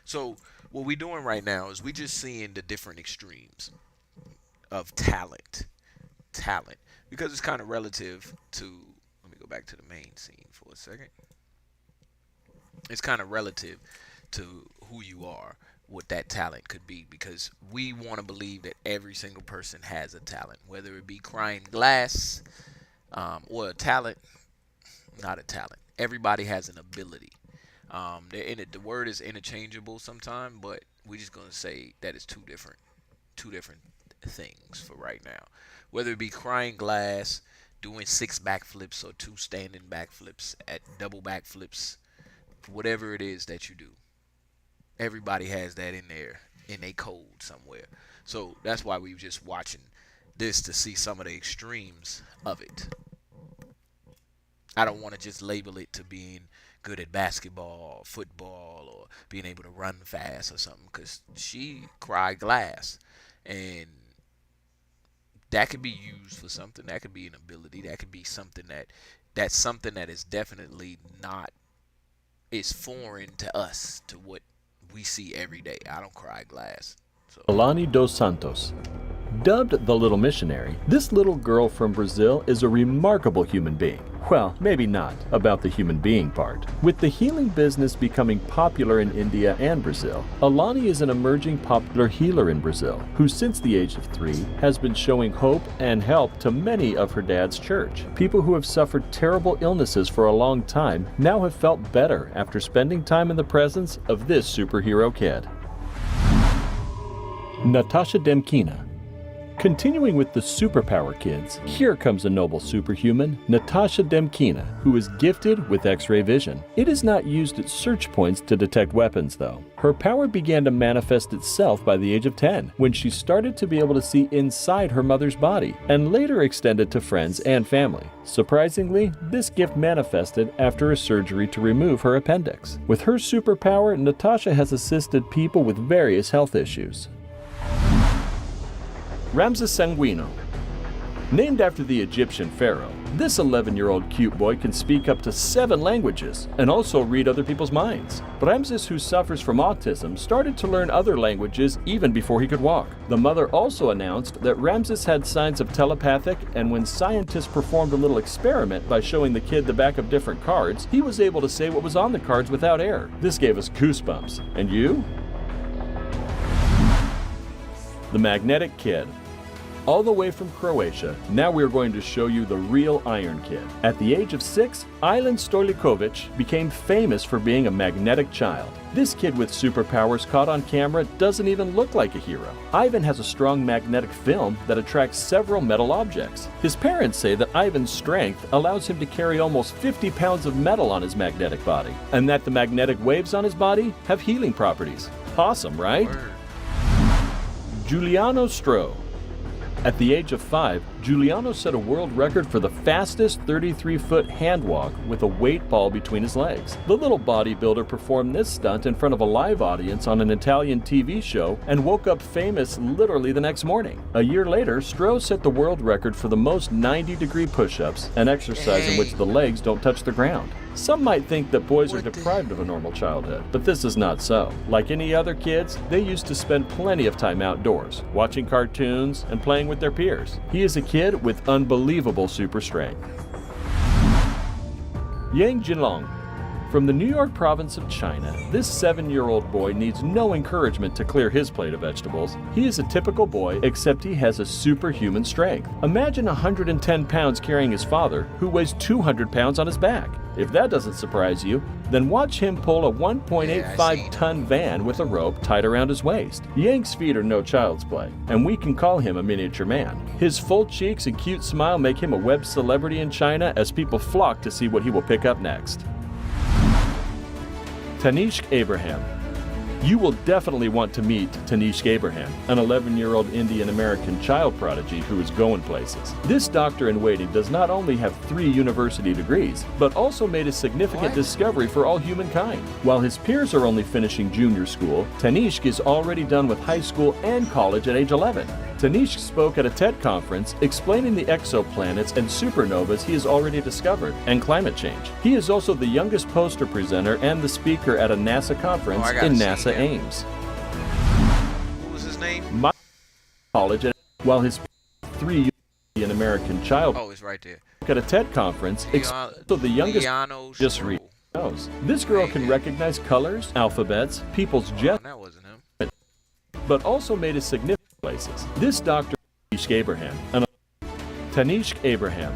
So what we're doing right now is we just seeing the different extremes of talent. Because it's kind of relative to, let me go back to the main scene for a second. It's kind of relative to who you are. What that talent could be, because we want to believe that every single person has a talent, whether it be crying glass or a talent, not a talent. Everybody has an ability. The word is interchangeable sometimes, but we're just gonna say that it's two different things for right now. Whether it be crying glass, doing 6 backflips or 2 standing backflips, at double backflips, whatever it is that you do. Everybody has that in there, in a code somewhere. So that's why we're just watching this to see some of the extremes of it. I don't want to just label it to being good at basketball, or football, or being able to run fast or something, because she cried glass. And that could be used for something. That could be an ability. That could be something that's something that is definitely not, is foreign to us, to what we see every day. I don't cry glass. Alani dos Santos. Dubbed the Little Missionary, this little girl from Brazil is a remarkable human being. Well, maybe not about the human being part. With the healing business becoming popular in India and Brazil, Alani is an emerging popular healer in Brazil, who since the age of 3 has been showing hope and help to many of her dad's church. People who have suffered terrible illnesses for a long time now have felt better after spending time in the presence of this superhero kid. Natasha Demkina. Continuing with the superpower kids, here comes a noble superhuman, Natasha Demkina, who is gifted with X-ray vision. It is not used at search points to detect weapons, though. Her power began to manifest itself by the age of 10, when she started to be able to see inside her mother's body, and later extended to friends and family. Surprisingly, this gift manifested after a surgery to remove her appendix. With her superpower, Natasha has assisted people with various health issues. Ramses Sanguino. Named after the Egyptian pharaoh, this 11-year-old cute boy can speak up to 7 languages and also read other people's minds. Ramses, who suffers from autism, started to learn other languages even before he could walk. The mother also announced that Ramses had signs of telepathic, and when scientists performed a little experiment by showing the kid the back of different cards, he was able to say what was on the cards without error. This gave us goosebumps. And you? The Magnetic Kid. All the way from Croatia, now we are going to show you the real Iron Kid. At the age of 6, Ilan Stojkovic became famous for being a magnetic child. This kid with superpowers caught on camera doesn't even look like a hero. Ivan has a strong magnetic film that attracts several metal objects. His parents say that Ivan's strength allows him to carry almost 50 pounds of metal on his magnetic body, and that the magnetic waves on his body have healing properties. Awesome, right? Giuliano Stro. At the age of 5, Giuliano set a world record for the fastest 33-foot hand walk with a weight ball between his legs. The little bodybuilder performed this stunt in front of a live audience on an Italian TV show and woke up famous literally the next morning. A year later, Stro set the world record for the most 90-degree push-ups, an exercise in which the legs don't touch the ground. Some might think that boys are deprived of a normal childhood, but this is not so. Like any other kids, they used to spend plenty of time outdoors, watching cartoons and playing with their peers. He is a kid with unbelievable super strength. Yang Jinlong. From the New York province of China, this 7-year-old boy needs no encouragement to clear his plate of vegetables. He is a typical boy, except he has a superhuman strength. Imagine 110 pounds carrying his father, who weighs 200 pounds on his back. If that doesn't surprise you, then watch him pull a 1.85-ton van with a rope tied around his waist. Yang's feet are no child's play, and we can call him a miniature man. His full cheeks and cute smile make him a web celebrity in China as people flock to see what he will pick up next. Tanishq Abraham. You will definitely want to meet Tanishq Abraham, an 11-year-old Indian-American child prodigy who is going places. This doctor-in-waiting does not only have 3 university degrees, but also made a significant discovery for all humankind. While his peers are only finishing junior school, Tanishq is already done with high school and college at age 11. Tanishq spoke at a TED conference explaining the exoplanets and supernovas he has already discovered, and climate change. He is also the youngest poster presenter and the speaker at a NASA conference in NASA Ames. What was his name? My college, while his 3 American child Oh, it's right there. at a TED conference, so the youngest just read knows. This girl can recognize colors, alphabets, people's gestures, That wasn't him. but also made a significant places. This doctor, Tanishq Abraham, Tanishq Abraham.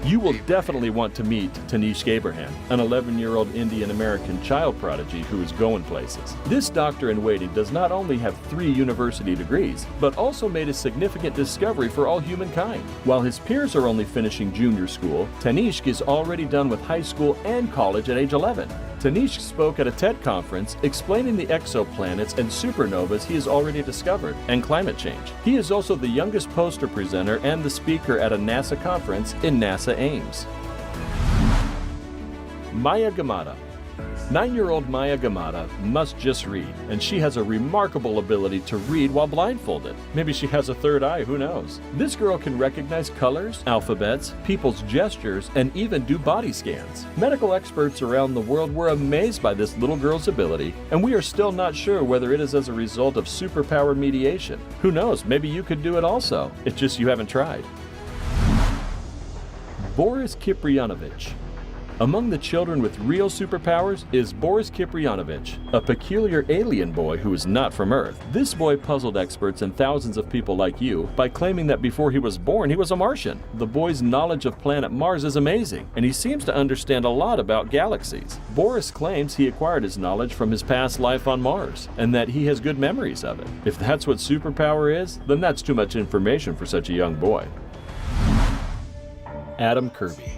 You will definitely want to meet Tanishq Abraham, an 11-year-old Indian-American child prodigy who is going places. This doctor-in-waiting does not only have 3 university degrees, but also made a significant discovery for all humankind. While his peers are only finishing junior school, Tanishq is already done with high school and college at age 11. Tanishq spoke at a TED conference explaining the exoplanets and supernovas he has already discovered, and climate change. He is also the youngest poster presenter and the speaker at a NASA conference in NASA Ames. Maya Gamada. 9-year-old Maya Gamada must just read, and she has a remarkable ability to read while blindfolded. Maybe she has a third eye, who knows? This girl can recognize colors, alphabets, people's gestures, and even do body scans. Medical experts around the world were amazed by this little girl's ability, and we are still not sure whether it is as a result of superpower mediation. Who knows, maybe you could do it also. It's just you haven't tried. Boris Kiprianovich. Among the children with real superpowers is Boris Kiprianovich, a peculiar alien boy who is not from Earth. This boy puzzled experts and thousands of people like you by claiming that before he was born, he was a Martian. The boy's knowledge of planet Mars is amazing, and he seems to understand a lot about galaxies. Boris claims he acquired his knowledge from his past life on Mars, and that he has good memories of it. If that's what superpower is, then that's too much information for such a young boy. Adam Kirby.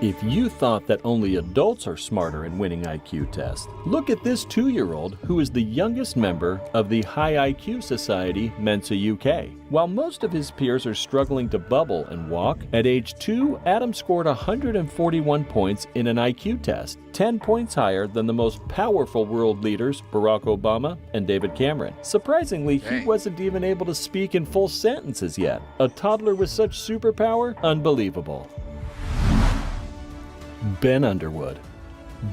If you thought that only adults are smarter in winning IQ tests, look at this 2-year-old who is the youngest member of the High IQ Society Mensa UK. While most of his peers are struggling to bubble and walk, at age 2, Adam scored 141 points in an IQ test, 10 points higher than the most powerful world leaders Barack Obama and David Cameron. Surprisingly, he wasn't even able to speak in full sentences yet. A toddler with such superpower? Unbelievable. Ben Underwood.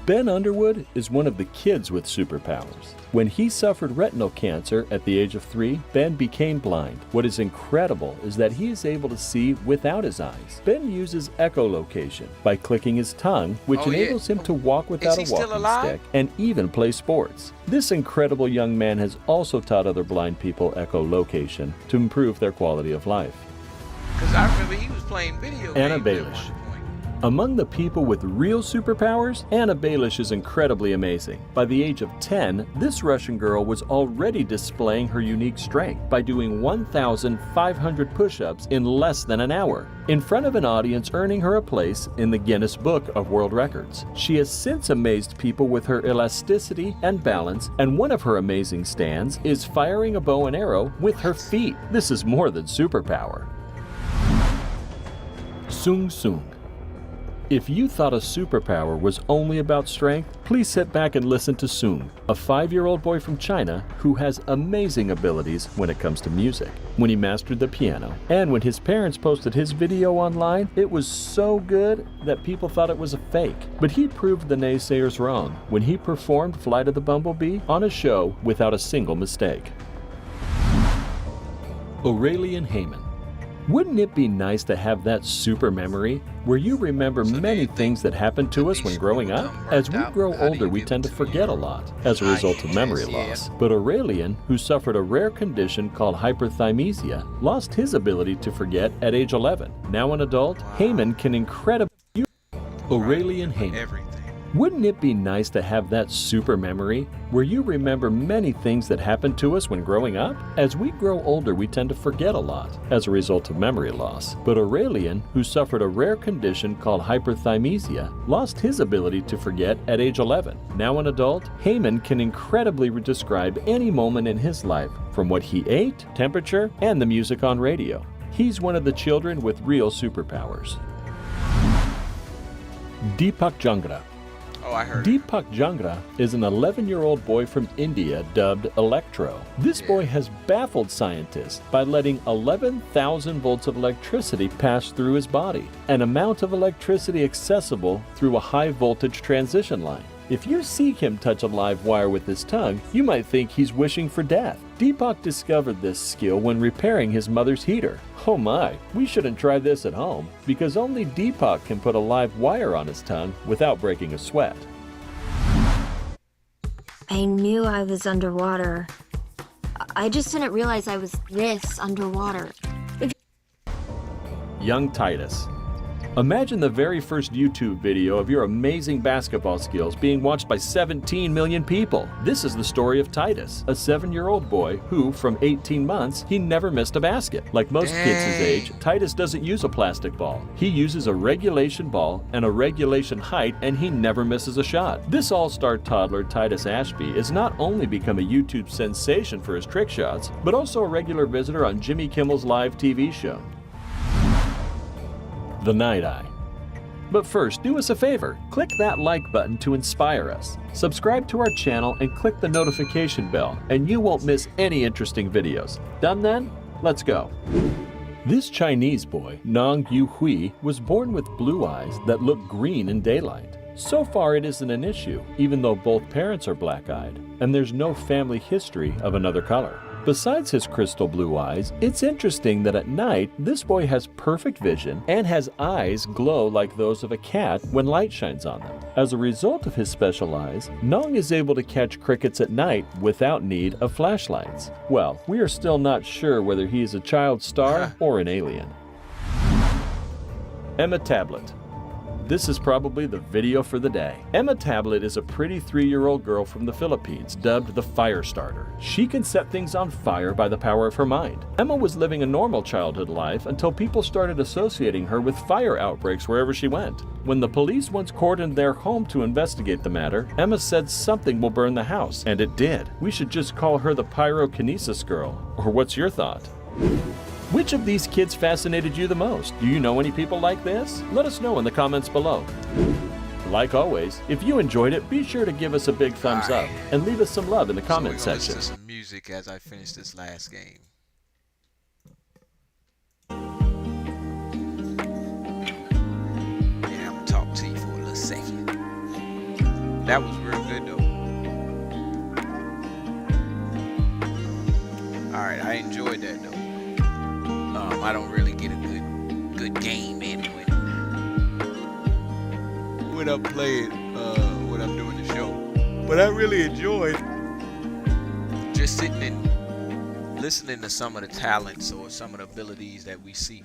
Ben Underwood is one of the kids with superpowers. When he suffered retinal cancer at the age of 3, Ben became blind. What is incredible is that he is able to see without his eyes. Ben uses echolocation by clicking his tongue, which enables him to walk without a walking stick and even play sports. This incredible young man has also taught other blind people echolocation to improve their quality of life. Because I remember he was playing video games. Anna Baelish. Among the people with real superpowers, Anna Baelish is incredibly amazing. By the age of 10, this Russian girl was already displaying her unique strength by doing 1,500 push-ups in less than an hour, in front of an audience, earning her a place in the Guinness Book of World Records. She has since amazed people with her elasticity and balance, and one of her amazing stands is firing a bow and arrow with her feet. This is more than superpower. Sung Sung. If you thought a superpower was only about strength, please sit back and listen to Sung, a 5-year-old boy from China who has amazing abilities when it comes to music. When he mastered the piano, and when his parents posted his video online, it was so good that people thought it was a fake. But he proved the naysayers wrong when he performed Flight of the Bumblebee on a show without a single mistake. Aurelian Heyman. Wouldn't it be nice to have that super memory where you remember many things that happened to us when growing up? As we grow older, we tend to forget a lot as a result of memory loss. But Aurelian, who suffered a rare condition called hyperthymesia, lost his ability to forget at age 11. Now an adult, Heyman can incredibly... Aurelian Heyman. Wouldn't it be nice to have that super memory where you remember many things that happened to us when growing up? As we grow older, we tend to forget a lot as a result of memory loss. But Aurelian, who suffered a rare condition called hyperthymesia, lost his ability to forget at age 11. Now an adult, Heyman can incredibly describe any moment in his life, from what he ate, temperature, and the music on radio. He's one of the children with real superpowers. Deepak Jungra. Oh, I heard. Deepak Jungra is an 11-year-old boy from India dubbed Electro. This boy has baffled scientists by letting 11,000 volts of electricity pass through his body, an amount of electricity accessible through a high-voltage transition line. If you see him touch a live wire with his tongue, you might think he's wishing for death. Deepak discovered this skill when repairing his mother's heater. Oh my, we shouldn't try this at home, because only Deepak can put a live wire on his tongue without breaking a sweat. I knew I was underwater. I just didn't realize I was this underwater. Young Titus. Imagine the very first YouTube video of your amazing basketball skills being watched by 17 million people. This is the story of Titus, a 7-year-old boy who, from 18 months, he never missed a basket. Like most kids his age, Titus doesn't use a plastic ball. He uses a regulation ball and a regulation height, and he never misses a shot. This all-star toddler, Titus Ashby, has not only become a YouTube sensation for his trick shots, but also a regular visitor on Jimmy Kimmel's live TV show. The Night Eye. But first, do us a favor. Click that like button to inspire us. Subscribe to our channel and click the notification bell, and you won't miss any interesting videos. Done then? Let's go. This Chinese boy, Nong Yu Hui, was born with blue eyes that look green in daylight. So far it isn't an issue, even though both parents are black-eyed, and there's no family history of another color. Besides his crystal blue eyes, it's interesting that at night, this boy has perfect vision and has eyes glow like those of a cat when light shines on them. As a result of his special eyes, Nong is able to catch crickets at night without need of flashlights. Well, we are still not sure whether he is a child star or an alien. Emma Tablet. This is probably the video for the day. Emma Tablet is a pretty 3-year-old girl from the Philippines dubbed the Fire Starter. She can set things on fire by the power of her mind. Emma was living a normal childhood life until people started associating her with fire outbreaks wherever she went. When the police once cordoned their home to investigate the matter, Emma said something will burn the house, and it did. We should just call her the Pyrokinesis Girl. Or what's your thought? Which of these kids fascinated you the most? Do you know any people like this? Let us know in the comments below. Like always, if you enjoyed it, be sure to give us a big thumbs up and leave us some love in the comment section. Listen to some music as I finish this last game. Yeah, I'm gonna talk to you for a little second. That was real good though. Alright, I enjoyed that though. I don't really get a good game in when I'm playing, when I'm doing the show. But I really enjoyed just sitting and listening to some of the talents or some of the abilities that we see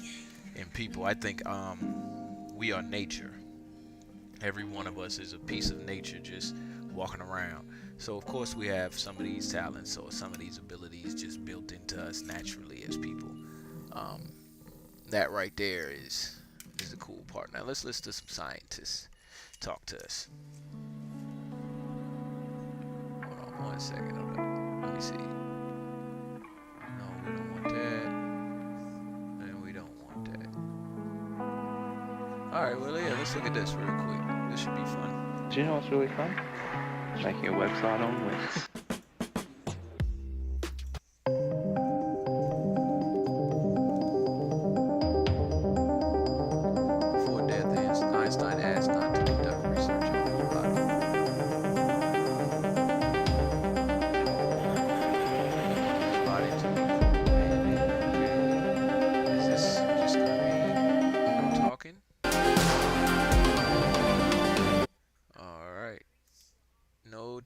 in people. I think we are nature. Every one of us is a piece of nature just walking around. So of course we have some of these talents or some of these abilities just built into us naturally as people. That right there is the cool part. Now let's listen to some scientists talk to us. Hold on 1 second. Hold up. Let me see. No, we don't want that. And we don't want that. Alright, well yeah, let's look at this real quick. This should be fun. Do you know what's really fun? Making a website on Wix.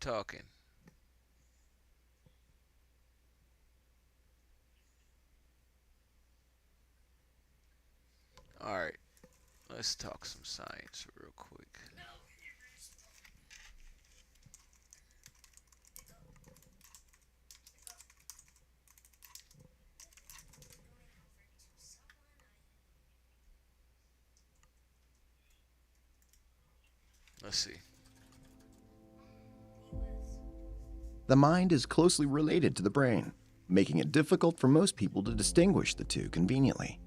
Talking. All right, let's talk some science real quick. Let's see. The mind is closely related to the brain, making it difficult for most people to distinguish the two conveniently.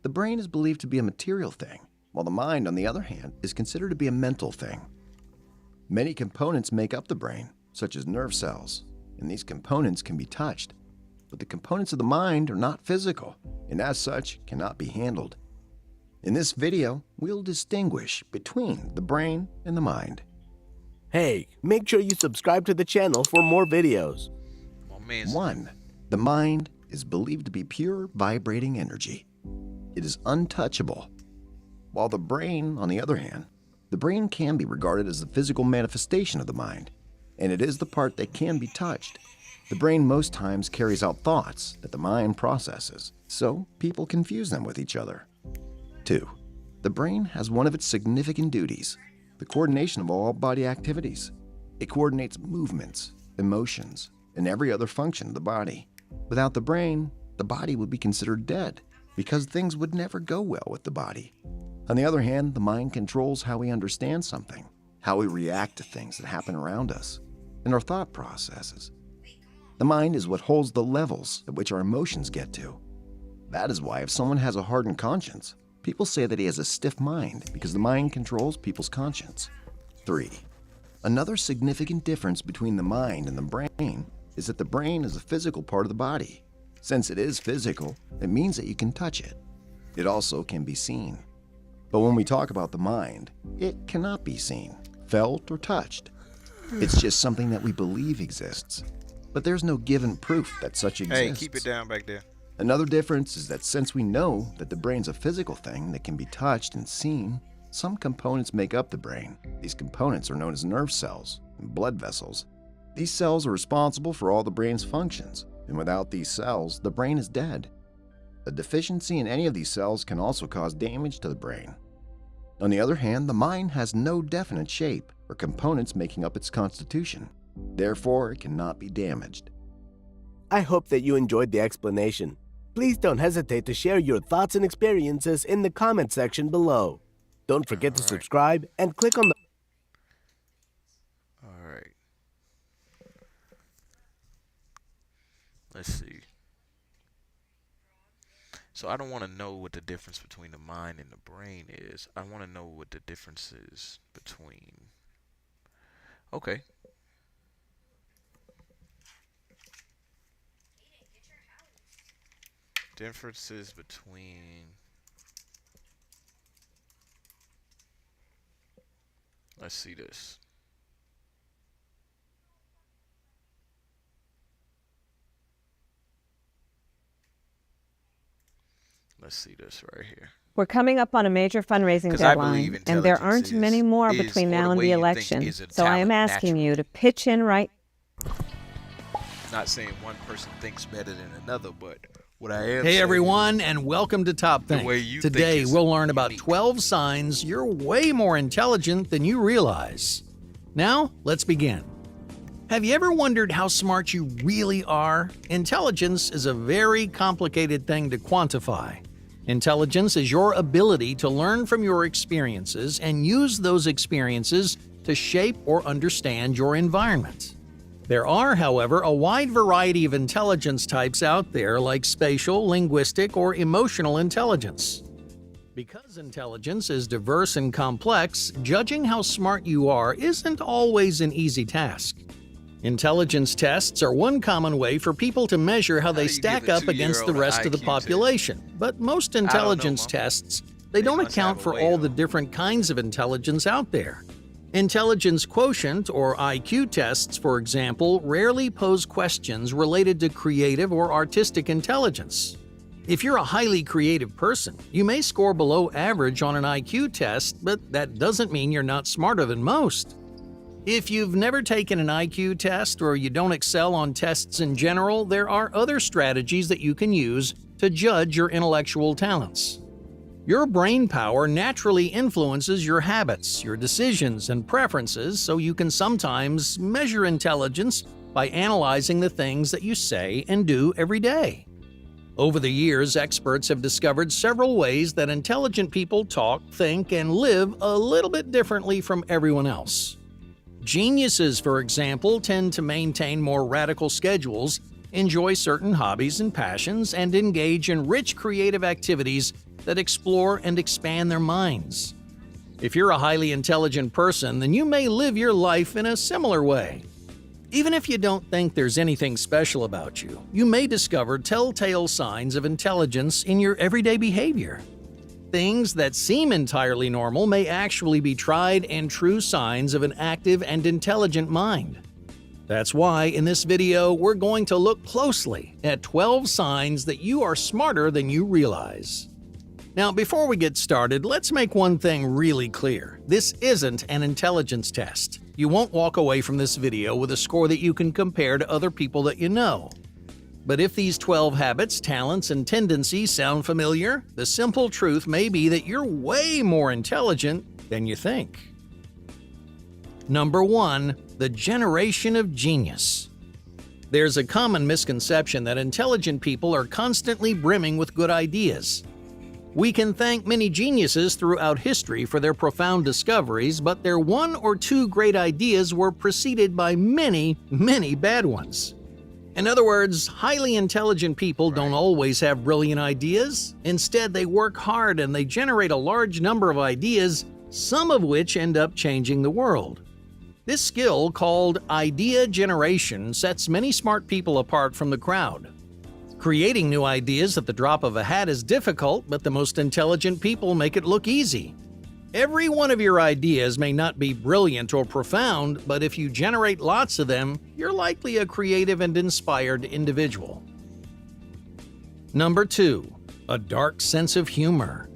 The brain is believed to be a material thing, while the mind, on the other hand, is considered to be a mental thing. Many components make up the brain, such as nerve cells, and these components can be touched. But the components of the mind are not physical, and as such, cannot be handled. In this video, we'll distinguish between the brain and the mind. Hey, make sure you subscribe to the channel for more videos. 1. The mind is believed to be pure vibrating energy. It is untouchable. While the brain, on the other hand, the brain can be regarded as the physical manifestation of the mind, and it is the part that can be touched. The brain most times carries out thoughts that the mind processes, so people confuse them with each other. 2. The brain has one of its significant duties: the coordination of all body activities. It coordinates movements, emotions, and every other function of the body. Without the brain, the body would be considered dead, because things would never go well with the body. On the other hand, the mind controls how we understand something, how we react to things that happen around us, and our thought processes. The mind is what holds the levels at which our emotions get to. That is why if someone has a hardened conscience, People say that he has a stiff mind because the mind controls people's conscience. 3. Another significant difference between the mind and the brain is that the brain is a physical part of the body. Since it is physical, it means that you can touch it. It also can be seen. But when we talk about the mind, it cannot be seen, felt, or touched. It's just something that we believe exists. But there's no given proof that such exists. Hey, keep it down back there. Another difference is that since we know that the brain's a physical thing that can be touched and seen, some components make up the brain. These components are known as nerve cells and blood vessels. These cells are responsible for all the brain's functions, and without these cells, the brain is dead. A deficiency in any of these cells can also cause damage to the brain. On the other hand, the mind has no definite shape or components making up its constitution. Therefore, it cannot be damaged. I hope that you enjoyed the explanation. Please don't hesitate to share your thoughts and experiences in the comment section below. Don't forget to subscribe and click on the... Alright. Let's see. So I don't want to know what the difference between the mind and the brain is. I want to know what the difference is between... Okay. Differences between... Let's see this. Let's see this right here. We're coming up on a major fundraising deadline, and there aren't many more between now and the election. So I am asking you to pitch in right. Not saying one person thinks better than another, but what I am Hey saying everyone, and welcome to Top the Things. way you Today think is we'll learn about 12 signs you're way more intelligent than you realize. Now, let's begin. Have you ever wondered how smart you really are? Intelligence is a very complicated thing to quantify. Intelligence is your ability to learn from your experiences and use those experiences to shape or understand your environment. There are, however, a wide variety of intelligence types out there, like spatial, linguistic, or emotional intelligence. Because intelligence is diverse and complex, judging how smart you are isn't always an easy task. Intelligence tests are one common way for people to measure how they stack up against the rest of the population, but most intelligence tests, they don't account for all the different kinds of intelligence out there. Intelligence quotient, or IQ tests, for example, rarely pose questions related to creative or artistic intelligence. If you're a highly creative person, you may score below average on an IQ test, but that doesn't mean you're not smarter than most. If you've never taken an IQ test or you don't excel on tests in general, there are other strategies that you can use to judge your intellectual talents. Your brain power naturally influences your habits, your decisions, and preferences, so you can sometimes measure intelligence by analyzing the things that you say and do every day. Over the years, experts have discovered several ways that intelligent people talk, think, and live a little bit differently from everyone else. Geniuses, for example, tend to maintain more radical schedules, enjoy certain hobbies and passions, and engage in rich creative activities that explore and expand their minds. If you're a highly intelligent person, then you may live your life in a similar way. Even if you don't think there's anything special about you, you may discover telltale signs of intelligence in your everyday behavior. Things that seem entirely normal may actually be tried and true signs of an active and intelligent mind. That's why in this video, we're going to look closely at 12 signs that you are smarter than you realize. Now, before we get started, let's make one thing really clear. This isn't an intelligence test. You won't walk away from this video with a score that you can compare to other people that you know. But if these 12 habits, talents, and tendencies sound familiar, the simple truth may be that you're way more intelligent than you think. Number 1. The generation of genius. There's a common misconception that intelligent people are constantly brimming with good ideas. We can thank many geniuses throughout history for their profound discoveries, but their one or two great ideas were preceded by many, many bad ones. In other words, highly intelligent people don't always have brilliant ideas. Instead, they work hard and they generate a large number of ideas, some of which end up changing the world. This skill, called idea generation, sets many smart people apart from the crowd. Creating new ideas at the drop of a hat is difficult, but the most intelligent people make it look easy. Every one of your ideas may not be brilliant or profound, but if you generate lots of them, you're likely a creative and inspired individual. Number 2. A dark sense of humor.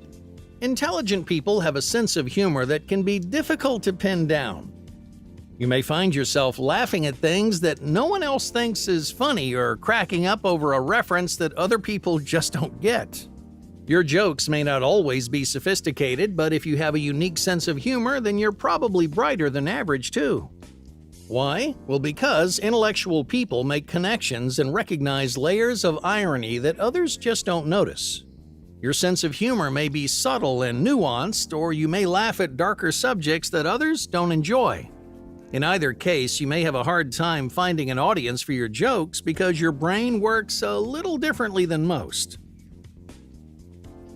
Intelligent people have a sense of humor that can be difficult to pin down. You may find yourself laughing at things that no one else thinks is funny or cracking up over a reference that other people just don't get. Your jokes may not always be sophisticated, but if you have a unique sense of humor, then you're probably brighter than average too. Why? Well, because intellectual people make connections and recognize layers of irony that others just don't notice. Your sense of humor may be subtle and nuanced, or you may laugh at darker subjects that others don't enjoy. In either case, you may have a hard time finding an audience for your jokes because your brain works a little differently than most.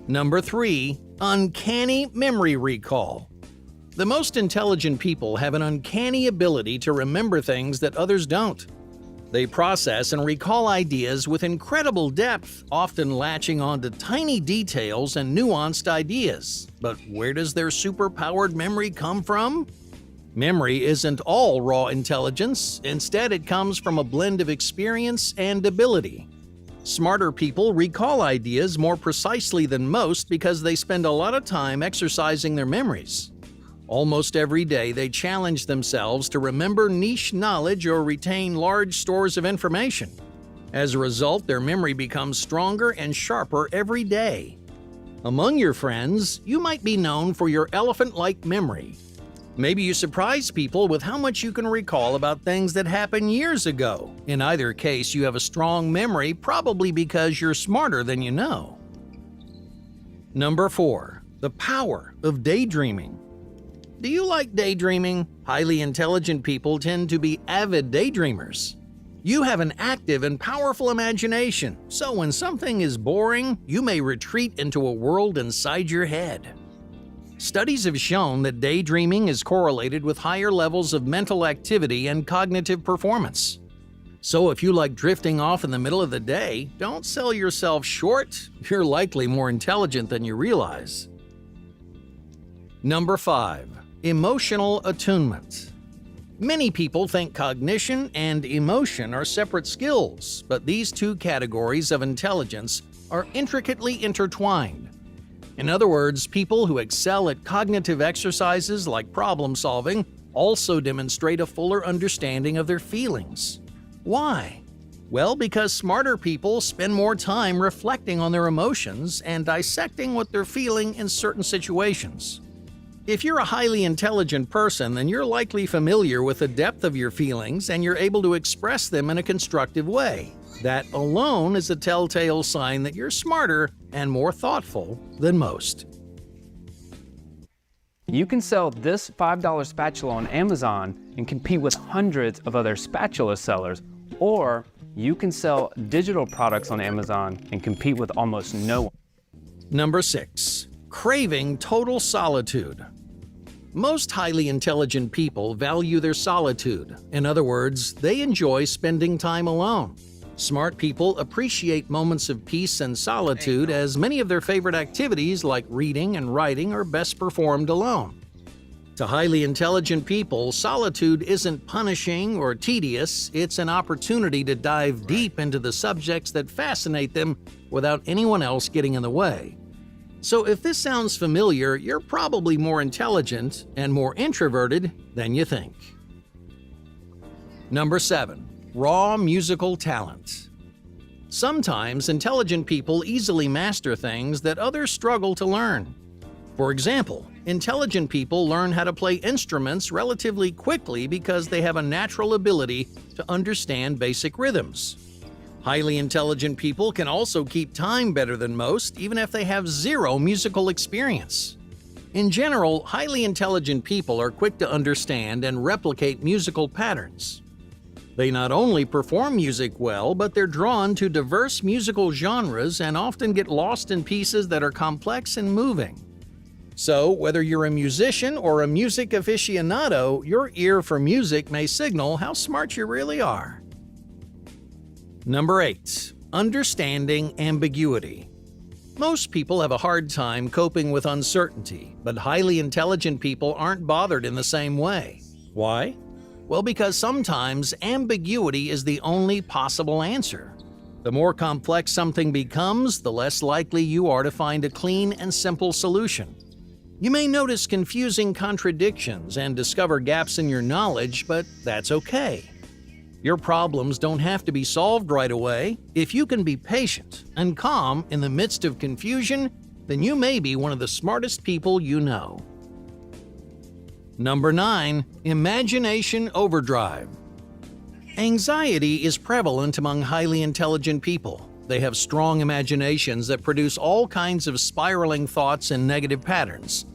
Number 3. Uncanny memory recall. The most intelligent people have an uncanny ability to remember things that others don't. They process and recall ideas with incredible depth, often latching onto tiny details and nuanced ideas. But where does their superpowered memory come from? Memory isn't all raw intelligence. Instead, it comes from a blend of experience and ability. Smarter people recall ideas more precisely than most because they spend a lot of time exercising their memories. Almost every day, they challenge themselves to remember niche knowledge or retain large stores of information. As a result, their memory becomes stronger and sharper every day. Among your friends, you might be known for your elephant-like memory. Maybe you surprise people with how much you can recall about things that happened years ago. In either case, you have a strong memory, probably because you're smarter than you know. Number 4. The power of daydreaming. Do you like daydreaming? Highly intelligent people tend to be avid daydreamers. You have an active and powerful imagination, so when something is boring, you may retreat into a world inside your head. Studies have shown that daydreaming is correlated with higher levels of mental activity and cognitive performance. So if you like drifting off in the middle of the day, don't sell yourself short. You're likely more intelligent than you realize. Number 5. Emotional attunement. Many people think cognition and emotion are separate skills, but these two categories of intelligence are intricately intertwined. In other words, people who excel at cognitive exercises like problem solving also demonstrate a fuller understanding of their feelings. Why? Well, because smarter people spend more time reflecting on their emotions and dissecting what they're feeling in certain situations. If you're a highly intelligent person, then you're likely familiar with the depth of your feelings and you're able to express them in a constructive way. That alone is a telltale sign that you're smarter and more thoughtful than most. You can sell this $5 spatula on Amazon and compete with hundreds of other spatula sellers, or you can sell digital products on Amazon and compete with almost no one. Number 6. Craving total solitude. Most highly intelligent people value their solitude. In other words, they enjoy spending time alone. Smart people appreciate moments of peace and solitude, as many of their favorite activities like reading and writing are best performed alone. To highly intelligent people, solitude isn't punishing or tedious, it's an opportunity to dive deep into the subjects that fascinate them without anyone else getting in the way. So if this sounds familiar, you're probably more intelligent and more introverted than you think. Number 7. Raw musical talent. Sometimes intelligent people easily master things that others struggle to learn. For example, intelligent people learn how to play instruments relatively quickly because they have a natural ability to understand basic rhythms. Highly intelligent people can also keep time better than most, even if they have zero musical experience. In general, highly intelligent people are quick to understand and replicate musical patterns. They not only perform music well, but they're drawn to diverse musical genres and often get lost in pieces that are complex and moving. So, whether you're a musician or a music aficionado, your ear for music may signal how smart you really are. Number 8. Understanding ambiguity. Most people have a hard time coping with uncertainty, but highly intelligent people aren't bothered in the same way. Why? Well, because sometimes ambiguity is the only possible answer. The more complex something becomes, the less likely you are to find a clean and simple solution. You may notice confusing contradictions and discover gaps in your knowledge, but that's okay. Your problems don't have to be solved right away. If you can be patient and calm in the midst of confusion, then you may be one of the smartest people you know. Number 9. Imagination overdrive. Anxiety is prevalent among highly intelligent people. They have strong imaginations that produce all kinds of spiraling thoughts and negative patterns.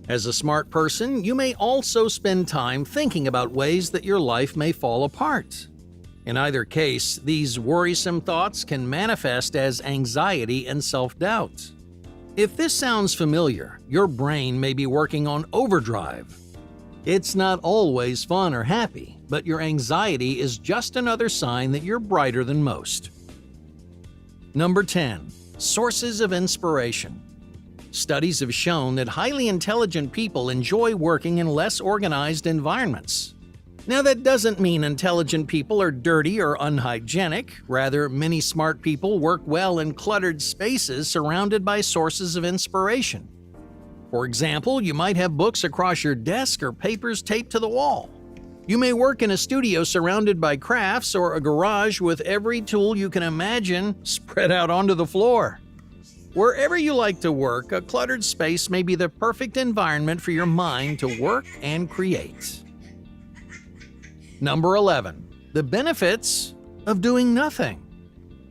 As a smart person, you may also spend time thinking about ways that your life may fall apart. In either case, these worrisome thoughts can manifest as anxiety and self-doubt. If this sounds familiar, your brain may be working on overdrive. It's not always fun or happy, but your anxiety is just another sign that you're brighter than most. Number 10. Sources of inspiration. Studies have shown that highly intelligent people enjoy working in less organized environments. Now, that doesn't mean intelligent people are dirty or unhygienic. Rather, many smart people work well in cluttered spaces surrounded by sources of inspiration. For example, you might have books across your desk or papers taped to the wall. You may work in a studio surrounded by crafts or a garage with every tool you can imagine spread out onto the floor. Wherever you like to work, a cluttered space may be the perfect environment for your mind to work and create. Number 11. The benefits of doing nothing.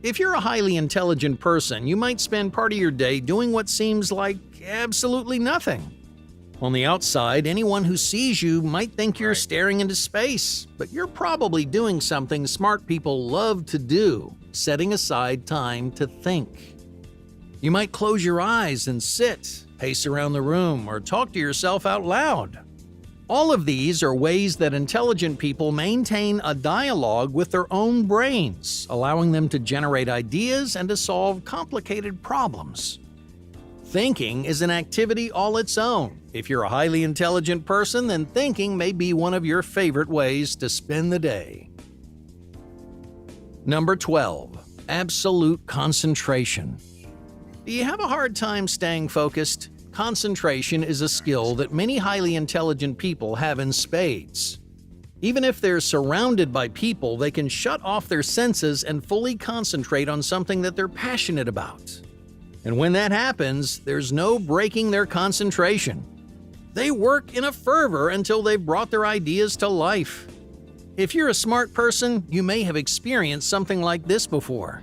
If you're a highly intelligent person, you might spend part of your day doing what seems like absolutely nothing. On the outside, anyone who sees you might think you're staring into space, but you're probably doing something smart people love to do, setting aside time to think. You might close your eyes and sit, pace around the room, or talk to yourself out loud. All of these are ways that intelligent people maintain a dialogue with their own brains, allowing them to generate ideas and to solve complicated problems. Thinking is an activity all its own. If you're a highly intelligent person, then thinking may be one of your favorite ways to spend the day. Number 12. Absolute concentration. Do you have a hard time staying focused? Concentration is a skill that many highly intelligent people have in spades. Even if they're surrounded by people, they can shut off their senses and fully concentrate on something that they're passionate about. And when that happens, there's no breaking their concentration. They work in a fervor until they've brought their ideas to life. If you're a smart person, you may have experienced something like this before.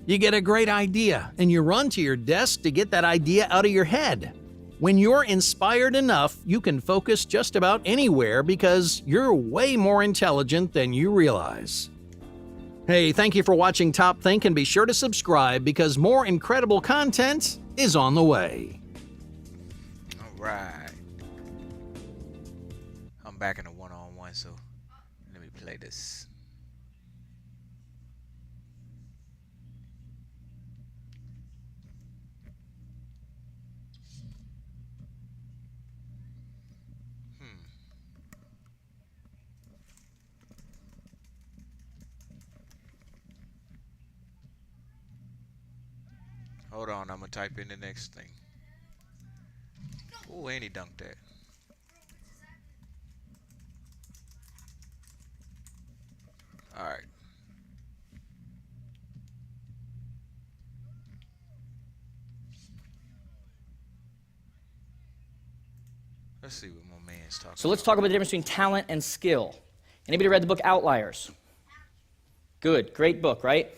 You get a great idea, and you run to your desk to get that idea out of your head. When you're inspired enough, you can focus just about anywhere because you're way more intelligent than you realize. Hey, thank you for watching Top Think, and be sure to subscribe because more incredible content is on the way. All right. I'm back in a one-on-one, so let me play this. Hold on, I'm gonna type in the next thing. Oh, and he dunked that. Alright. Let's see what my man's talking about. So let's talk about the difference between talent and skill. Anybody read the book Outliers? Good, great book, right?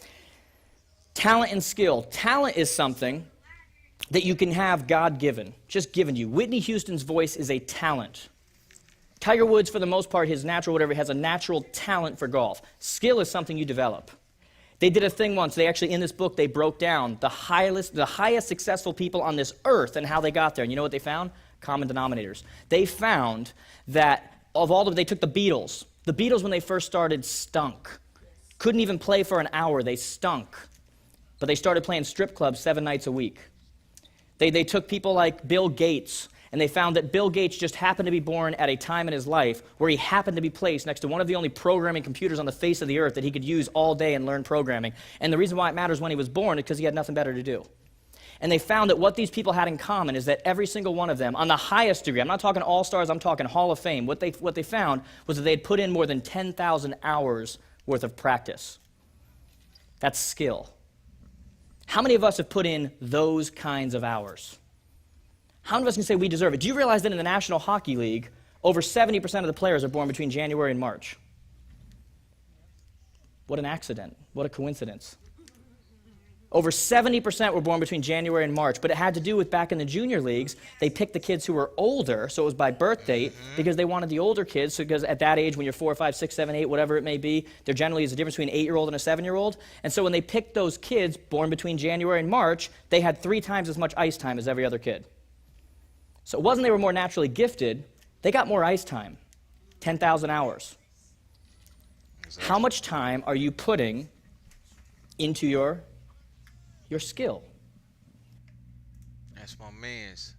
Talent and skill. Talent is something that you can have God-given, just given you. Whitney Houston's voice is a talent. Tiger Woods, for the most part, his natural whatever, has a natural talent for golf. Skill is something you develop. They did a thing once. They actually, in this book, they broke down the highest successful people on this earth and how they got there. And you know what they found? Common denominators. They found that of all of them, they took the Beatles. The Beatles, when they first started, stunk. Couldn't even play for an hour. They stunk. But they started playing strip clubs 7 nights a week. They took people like Bill Gates, and they found that Bill Gates just happened to be born at a time in his life where he happened to be placed next to one of the only programming computers on the face of the earth that he could use all day and learn programming. And the reason why it matters when he was born is because he had nothing better to do. And they found that what these people had in common is that every single one of them, on the highest degree, I'm not talking all-stars, I'm talking Hall of Fame, what they found was that they had put in more than 10,000 hours worth of practice. That's skill. How many of us have put in those kinds of hours? How many of us can say we deserve it? Do you realize that in the National Hockey League, over 70% of the players are born between January and March? What an accident. What a coincidence. Over 70% were born between January and March, but it had to do with back in the junior leagues, they picked the kids who were older, so it was by birth date, because they wanted the older kids, so because at that age, when you're 4, 5, 6, 7, 8, whatever it may be, there generally is a difference between an 8-year-old and a 7-year-old, and so when they picked those kids born between January and March, they had 3 times as much ice time as every other kid. So it wasn't they were more naturally gifted, they got more ice time, 10,000 hours. Exactly. How much time are you putting into your skill? That's my man's.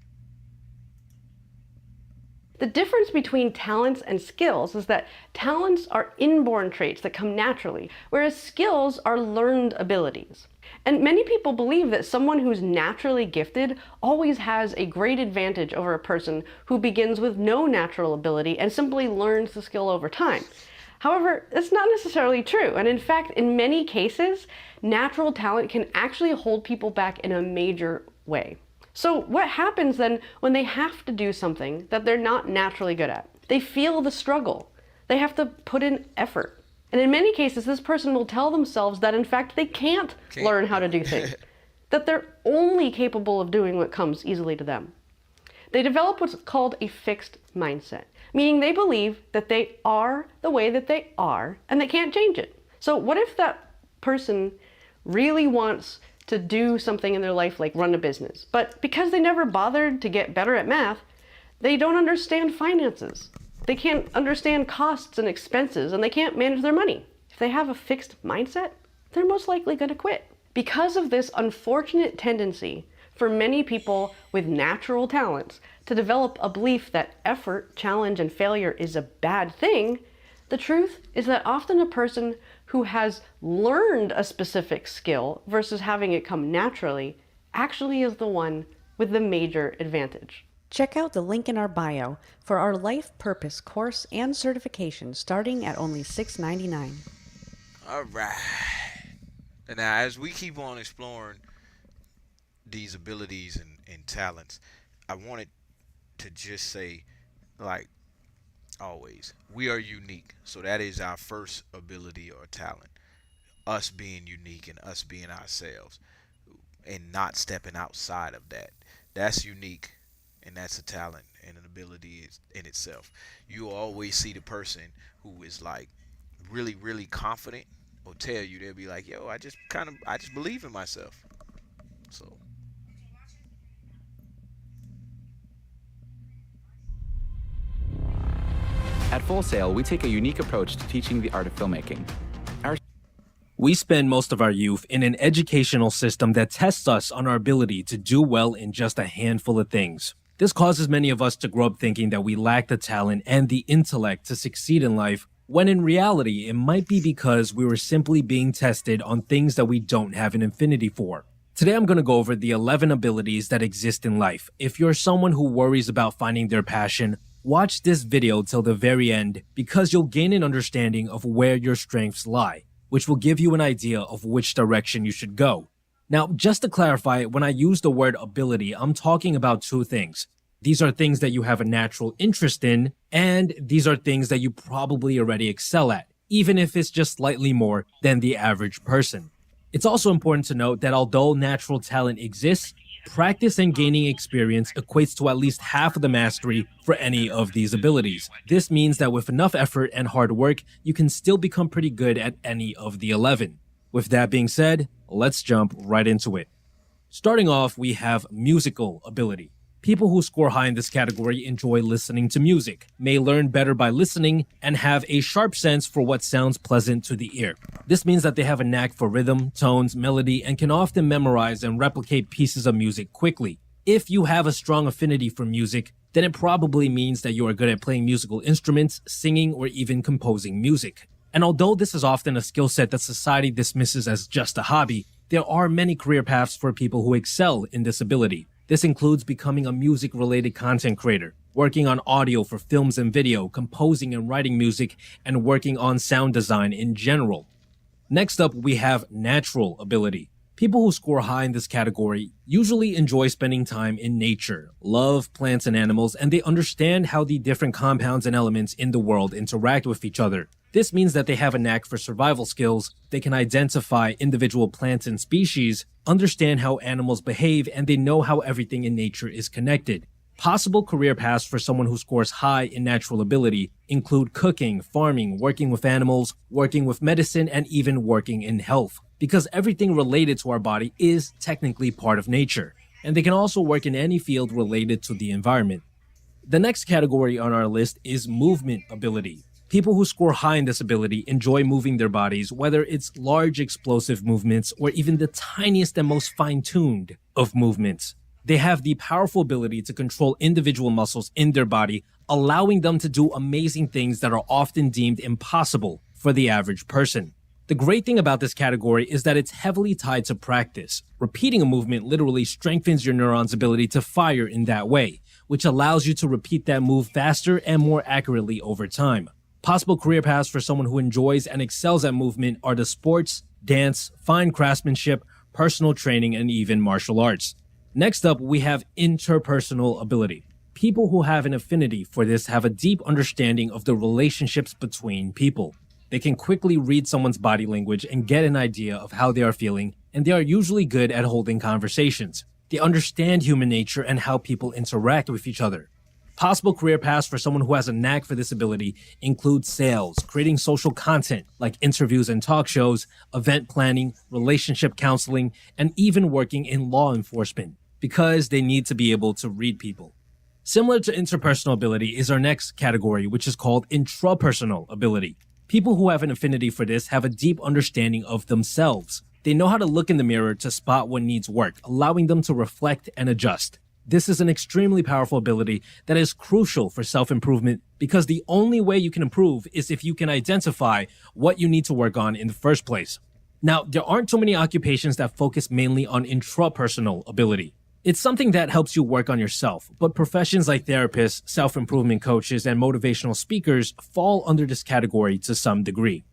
The difference between talents and skills is that talents are inborn traits that come naturally, whereas skills are learned abilities. And many people believe that someone who's naturally gifted always has a great advantage over a person who begins with no natural ability and simply learns the skill over time. However, it's not necessarily true, and in fact, in many cases, natural talent can actually hold people back in a major way. So what happens then when they have to do something that they're not naturally good at? They feel the struggle. They have to put in effort. And in many cases, this person will tell themselves that in fact they can't learn how to do things, that they're only capable of doing what comes easily to them. They develop what's called a fixed mindset, meaning they believe that they are the way that they are and they can't change it. So what if that person really wants to do something in their life like run a business, but because they never bothered to get better at math, they don't understand finances. They can't understand costs and expenses, and they can't manage their money. If they have a fixed mindset, they're most likely going to quit. Because of this unfortunate tendency for many people with natural talents to develop a belief that effort, challenge, and failure is a bad thing, the truth is that often a person who has learned a specific skill versus having it come naturally actually is the one with the major advantage. Check out the link in our bio for our Life Purpose course and certification starting at only $6.99. All right. And now, as we keep on exploring these abilities and talents, I wanted to just say, like always, we are unique. So that is our first ability or talent. Us being unique and us being ourselves and not stepping outside of that. That's unique, and that's a talent and an ability in itself. You always see the person who is like really, really confident or tell you, they'll be like, yo, I just believe in myself. So at Full Sail, we take a unique approach to teaching the art of filmmaking. We spend most of our youth in an educational system that tests us on our ability to do well in just a handful of things. This causes many of us to grow up thinking that we lack the talent and the intellect to succeed in life, when in reality, it might be because we were simply being tested on things that we don't have an affinity for. Today, I'm going to go over the 11 abilities that exist in life. If you're someone who worries about finding their passion, watch this video till the very end because you'll gain an understanding of where your strengths lie, which will give you an idea of which direction you should go. Now, just to clarify, when I use the word ability, I'm talking about two things. These are things that you have a natural interest in, and these are things that you probably already excel at, even if it's just slightly more than the average person. It's also important to note that although natural talent exists, Practice and gaining experience equates to at least half of the mastery for any of these abilities. This means that with enough effort and hard work, you can still become pretty good at any of the 11. With that being said, let's jump right into it. Starting off, we have musical ability. People who score high in this category enjoy listening to music, may learn better by listening, and have a sharp sense for what sounds pleasant to the ear. This means that they have a knack for rhythm, tones, melody, and can often memorize and replicate pieces of music quickly. If you have a strong affinity for music, then it probably means that you are good at playing musical instruments, singing, or even composing music. And although this is often a skill set that society dismisses as just a hobby, there are many career paths for people who excel in this ability. This includes becoming a music-related content creator, working on audio for films and video, composing and writing music, and working on sound design in general. Next up, we have natural ability. People who score high in this category usually enjoy spending time in nature, love plants and animals, and they understand how the different compounds and elements in the world interact with each other. This means that they have a knack for survival skills, they can identify individual plants and species, understand how animals behave, and they know how everything in nature is connected. Possible career paths for someone who scores high in natural ability include cooking, farming, working with animals, working with medicine, and even working in health, because everything related to our body is technically part of nature, and they can also work in any field related to the environment. The next category on our list is movement ability. People who score high in this ability enjoy moving their bodies, whether it's large explosive movements or even the tiniest and most fine-tuned of movements. They have the powerful ability to control individual muscles in their body, allowing them to do amazing things that are often deemed impossible for the average person. The great thing about this category is that it's heavily tied to practice. Repeating a movement literally strengthens your neurons' ability to fire in that way, which allows you to repeat that move faster and more accurately over time. Possible career paths for someone who enjoys and excels at movement are the sports, dance, fine craftsmanship, personal training, and even martial arts. Next up, we have interpersonal ability. People who have an affinity for this have a deep understanding of the relationships between people. They can quickly read someone's body language and get an idea of how they are feeling, and they are usually good at holding conversations. They understand human nature and how people interact with each other. Possible career paths for someone who has a knack for this ability include sales, creating social content like interviews and talk shows, event planning, relationship counseling, and even working in law enforcement, because they need to be able to read people. Similar to interpersonal ability is our next category, which is called intrapersonal ability. People who have an affinity for this have a deep understanding of themselves. They know how to look in the mirror to spot what needs work, allowing them to reflect and adjust. This is an extremely powerful ability that is crucial for self-improvement because the only way you can improve is if you can identify what you need to work on in the first place. Now, there aren't too many occupations that focus mainly on intrapersonal ability. It's something that helps you work on yourself, but professions like therapists, self-improvement coaches, and motivational speakers fall under this category to some degree.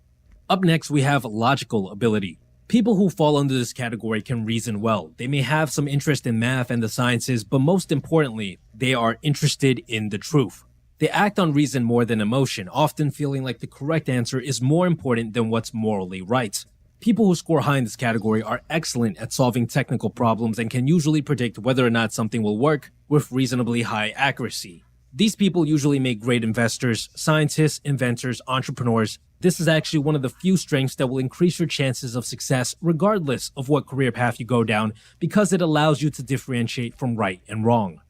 Up next, we have logical ability. People who fall under this category can reason well. They may have some interest in math and the sciences, but most importantly, they are interested in the truth. They act on reason more than emotion, often feeling like the correct answer is more important than what's morally right. People who score high in this category are excellent at solving technical problems and can usually predict whether or not something will work with reasonably high accuracy. These people usually make great investors, scientists, inventors, entrepreneurs. This is actually one of the few strengths that will increase your chances of success regardless of what career path you go down, because it allows you to differentiate from right and wrong.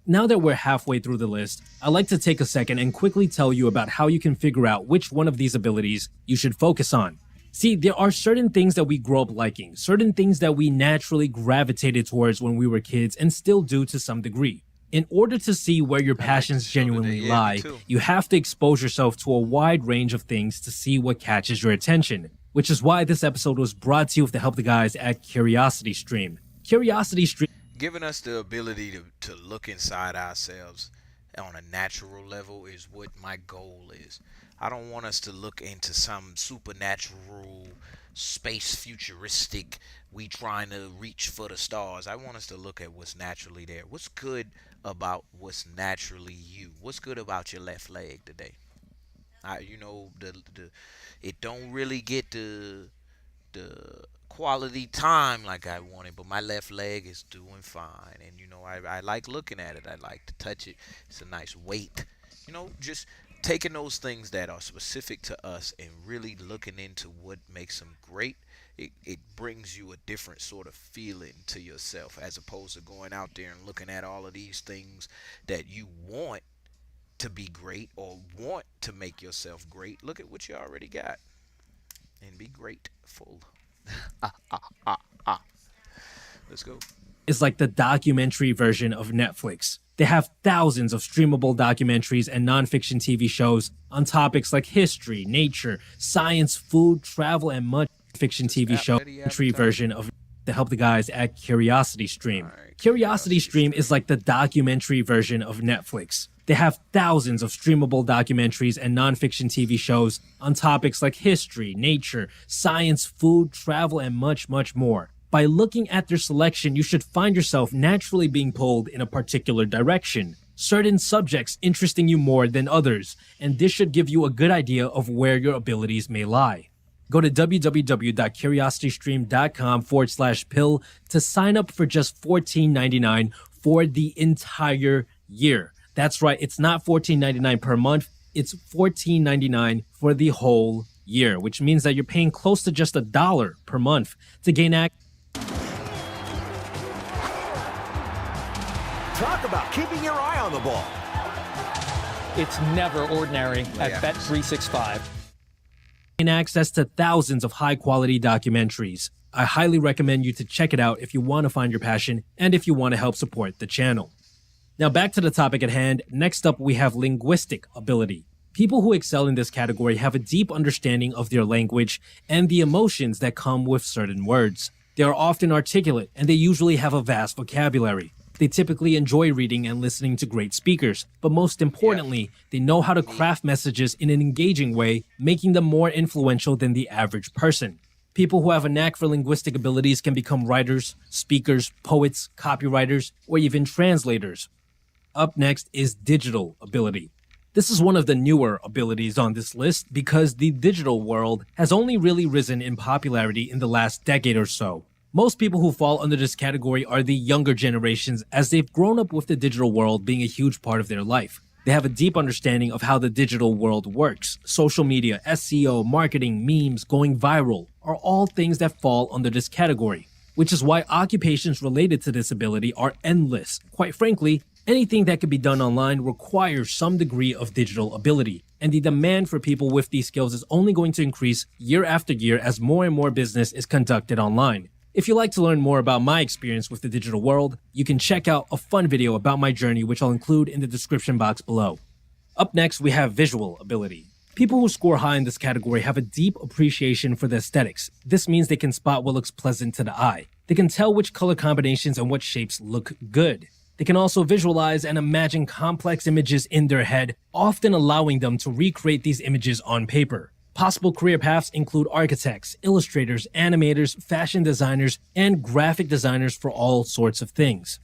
Now that we're halfway through the list, I'd like to take a second and quickly tell you about how you can figure out which one of these abilities you should focus on. See, there are certain things that we grow up liking, certain things that we naturally gravitated towards when we were kids and still do to some degree. In order to see where your passions genuinely lie, you have to expose yourself to a wide range of things to see what catches your attention, which is why this episode was brought to you with the help of the guys at CuriosityStream. CuriosityStream giving us the ability to look inside ourselves on a natural level is what my goal is. I don't want us to look into some supernatural, space futuristic, we trying to reach for the stars. I want us to look at what's naturally there. What's good about what's naturally you? What's good about your left leg today? It don't really get the the quality time like I wanted, but my left leg is doing fine. And you know, I like looking at it. I like to touch it. It's a nice weight. You know, just taking those things that are specific to us and really looking into what makes them great. It brings you a different sort of feeling to yourself, as opposed to going out there and looking at all of these things that you want to be great or want to make yourself great. Look at what you already got and be grateful. Let's go. Is like the documentary version of Netflix. They have thousands of streamable documentaries and nonfiction TV shows on topics like history, nature, science, food, travel, and much. Fiction TV show version of to help the guys at Curiosity Stream. Curiosity Stream is like the documentary version of Netflix. They have thousands of streamable documentaries and nonfiction TV shows on topics like history, nature, science, food, travel, and much, much more. By looking at their selection, you should find yourself naturally being pulled in a particular direction. Certain subjects interesting you more than others, and this should give you a good idea of where your abilities may lie. Go to www.curiositystream.com/pill to sign up for just $14.99 for the entire year. That's right, it's not $14.99 per month, it's $14.99 for the whole year, which means that you're paying close to just $1 per month to gain access. Talk about keeping your eye on the ball. It's never ordinary at Bet365. Gain access to thousands of high-quality documentaries. I highly recommend you to check it out if you want to find your passion and if you want to help support the channel. Now back to the topic at hand. Next up, we have linguistic ability. People who excel in this category have a deep understanding of their language and the emotions that come with certain words. They are often articulate and they usually have a vast vocabulary. They typically enjoy reading and listening to great speakers, but most importantly, they know how to craft messages in an engaging way, making them more influential than the average person. People who have a knack for linguistic abilities can become writers, speakers, poets, copywriters, or even translators. Up next is digital ability. This is one of the newer abilities on this list because the digital world has only really risen in popularity in the last decade or so. Most people who fall under this category are the younger generations, as they've grown up with the digital world being a huge part of their life. They have a deep understanding of how the digital world works. Social media, SEO, marketing, memes, going viral are all things that fall under this category, which is why occupations related to this ability are endless. Quite frankly, anything that can be done online requires some degree of digital ability, and the demand for people with these skills is only going to increase year after year as more and more business is conducted online. If you'd like to learn more about my experience with the digital world, you can check out a fun video about my journey, which I'll include in the description box below. Up next, we have visual ability. People who score high in this category have a deep appreciation for the aesthetics. This means they can spot what looks pleasant to the eye. They can tell which color combinations and what shapes look good. They can also visualize and imagine complex images in their head, often allowing them to recreate these images on paper. Possible career paths include architects, illustrators, animators, fashion designers, and graphic designers for all sorts of things.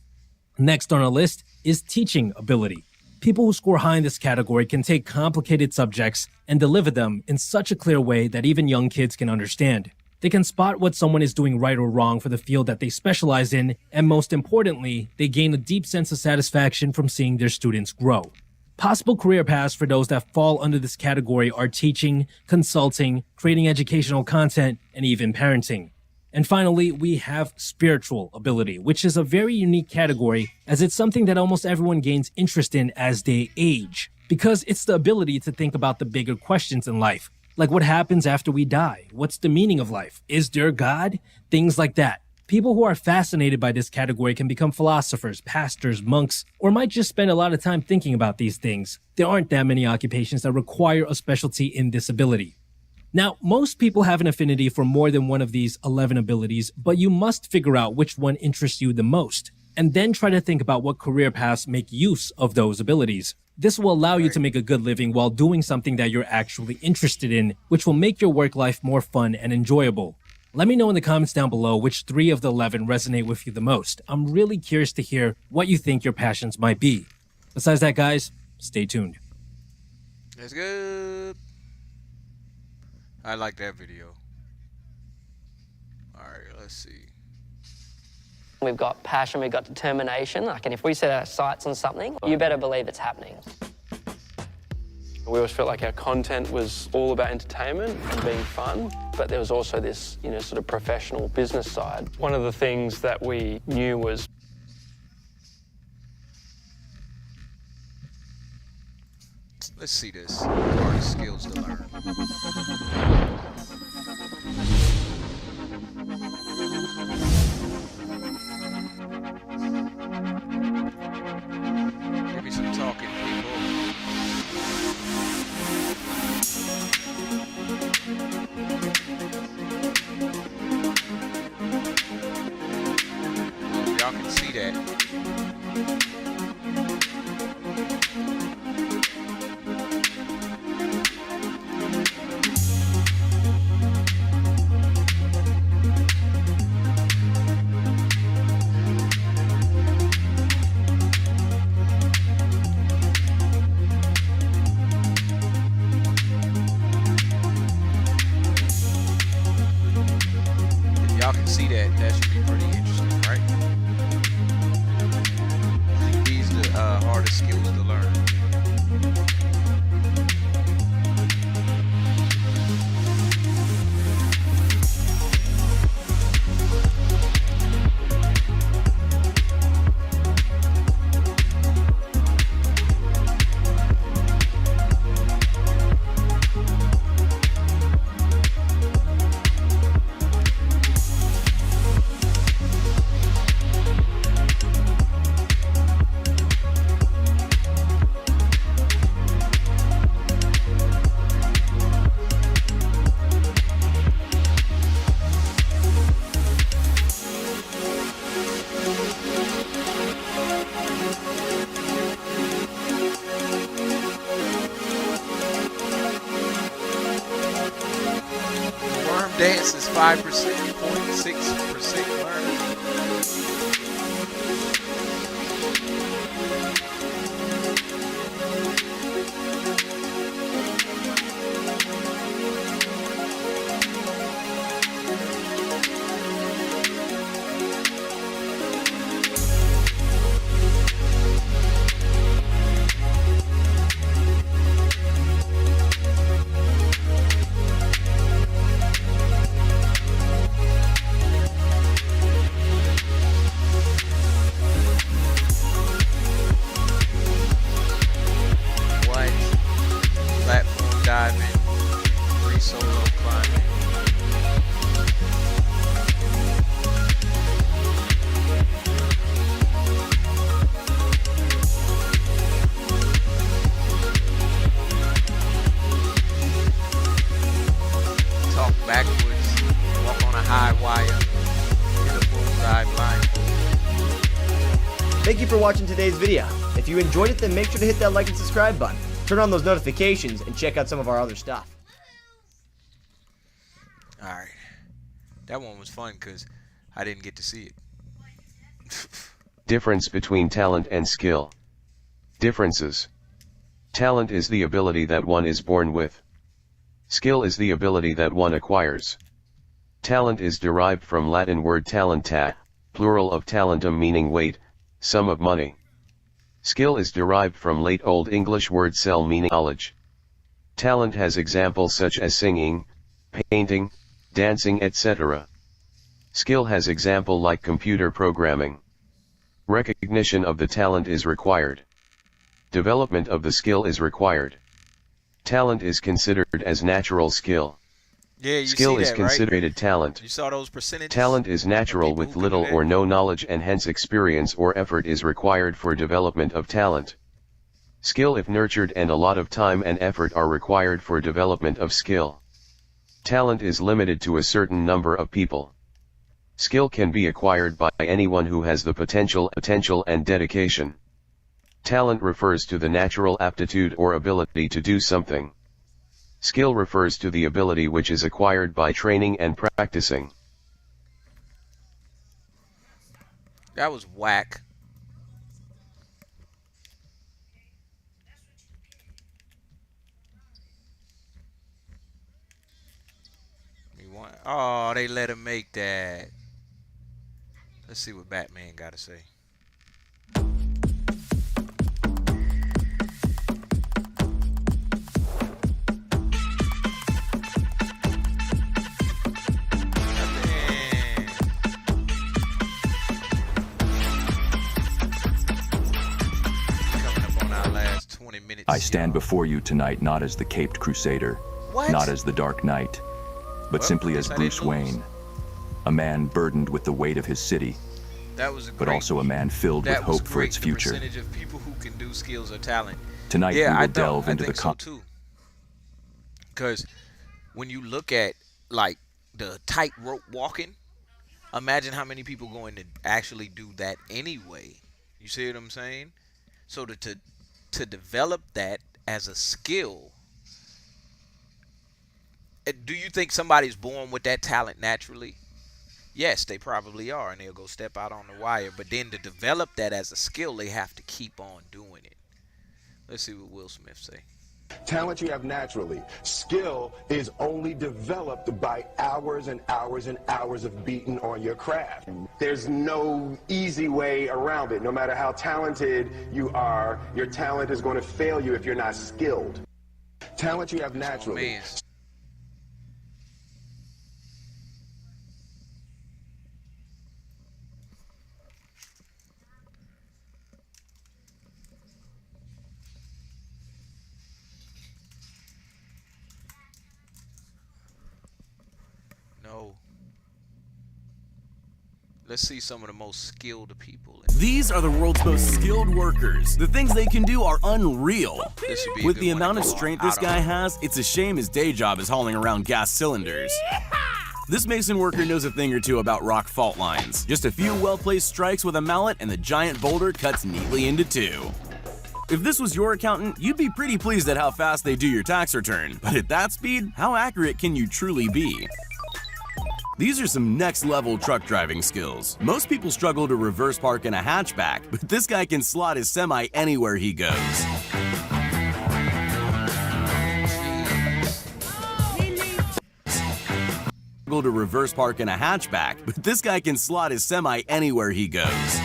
Next on our list is teaching ability. People who score high in this category can take complicated subjects and deliver them in such a clear way that even young kids can understand. They can spot what someone is doing right or wrong for the field that they specialize in, and most importantly, they gain a deep sense of satisfaction from seeing their students grow. Possible career paths for those that fall under this category are teaching, consulting, creating educational content, and even parenting. And finally, we have spiritual ability, which is a very unique category as it's something that almost everyone gains interest in as they age, because it's the ability to think about the bigger questions in life, like what happens after we die, what's the meaning of life, is there God, things like that. People who are fascinated by this category can become philosophers, pastors, monks, or might just spend a lot of time thinking about these things. There aren't that many occupations that require a specialty in this ability. Now, most people have an affinity for more than one of these 11 abilities, but you must figure out which one interests you the most, and then try to think about what career paths make use of those abilities. This will allow you to make a good living while doing something that you're actually interested in, which will make your work life more fun and enjoyable. Let me know in the comments down below which 3 of the 11 resonate with you the most. I'm really curious to hear what you think your passions might be. Besides that, guys, stay tuned. That's good. I like that video. let's see. We've got passion, we've got determination. Like, and if we set our sights on something, you better believe it's happening. We always felt like our content was all about entertainment and being fun, but there was also this, sort of professional business side. One of the things that we knew was let's see this. Hardest skills to learn. Give me some talking, people. Y'all can see that. Y'all can see that. That should be pretty interesting, right? I think these are the hardest skills to learn. Dance is 5%, 0.6% learning. Platform diving, free solo climbing. Talk backwards, walk on a high wire, hit a bullseye blindfold. Thank you for watching today's video. If you enjoyed it, then make sure to hit that like and subscribe button. Turn on those notifications and check out some of our other stuff. Alright. That one was fun because I didn't get to see it. Difference between talent and skill. Differences. Talent is the ability that one is born with. Skill is the ability that one acquires. Talent is derived from Latin word talenta, plural of talentum meaning weight, sum of money. Skill is derived from late Old English word sell meaning knowledge. Talent has examples such as singing, painting, dancing, etc. Skill has example like computer programming. Recognition of the talent is required. Development of the skill is required. Talent is considered as natural skill. Yeah, you skill see is that, considered right? talent. You saw those percentages? Talent is natural with little or no knowledge, and hence experience or effort is required for development of talent. Skill, if nurtured, and a lot of time and effort are required for development of skill. Talent is limited to a certain number of people. Skill can be acquired by anyone who has the potential and dedication. Talent refers to the natural aptitude or ability to do something. Skill refers to the ability which is acquired by training and practicing. That was whack. Oh, they let him make that. Let's see what Batman got to say. I stand before you tonight not as the Caped Crusader, not as the Dark Knight, but simply as Bruce Wayne, a man burdened with the weight of his city, but also a man filled with hope for its future. The percentage of people who can do skills or talent. Tonight we will delve into the because when you look at like the tightrope walking, imagine how many people going to actually do that anyway. You see what I'm saying? So to develop that as a skill, do you think somebody's born with that talent naturally? Yes, they probably are, and they'll go step out on the wire. But then to develop that as a skill, they have to keep on doing it. Let's see what Will Smith say. Talent you have naturally. Skill is only developed by hours and hours and hours of beating on your craft. There's no easy way around it. No matter how talented you are, your talent is going to fail you if you're not skilled. Talent you have naturally. Let's see some of the most skilled people. These are the world's most skilled workers. The things they can do are unreal. With the amount of strength this guy has, it's a shame his day job is hauling around gas cylinders. This mason worker knows a thing or two about rock fault lines. Just a few well-placed strikes with a mallet and the giant boulder cuts neatly into two. If this was your accountant, you'd be pretty pleased at how fast they do your tax return. But at that speed, how accurate can you truly be? These are some next-level truck driving skills. Most people struggle to reverse park in a hatchback, but this guy can slot his semi anywhere he goes. Struggle to reverse park in a hatchback, but this guy can slot his semi anywhere he goes.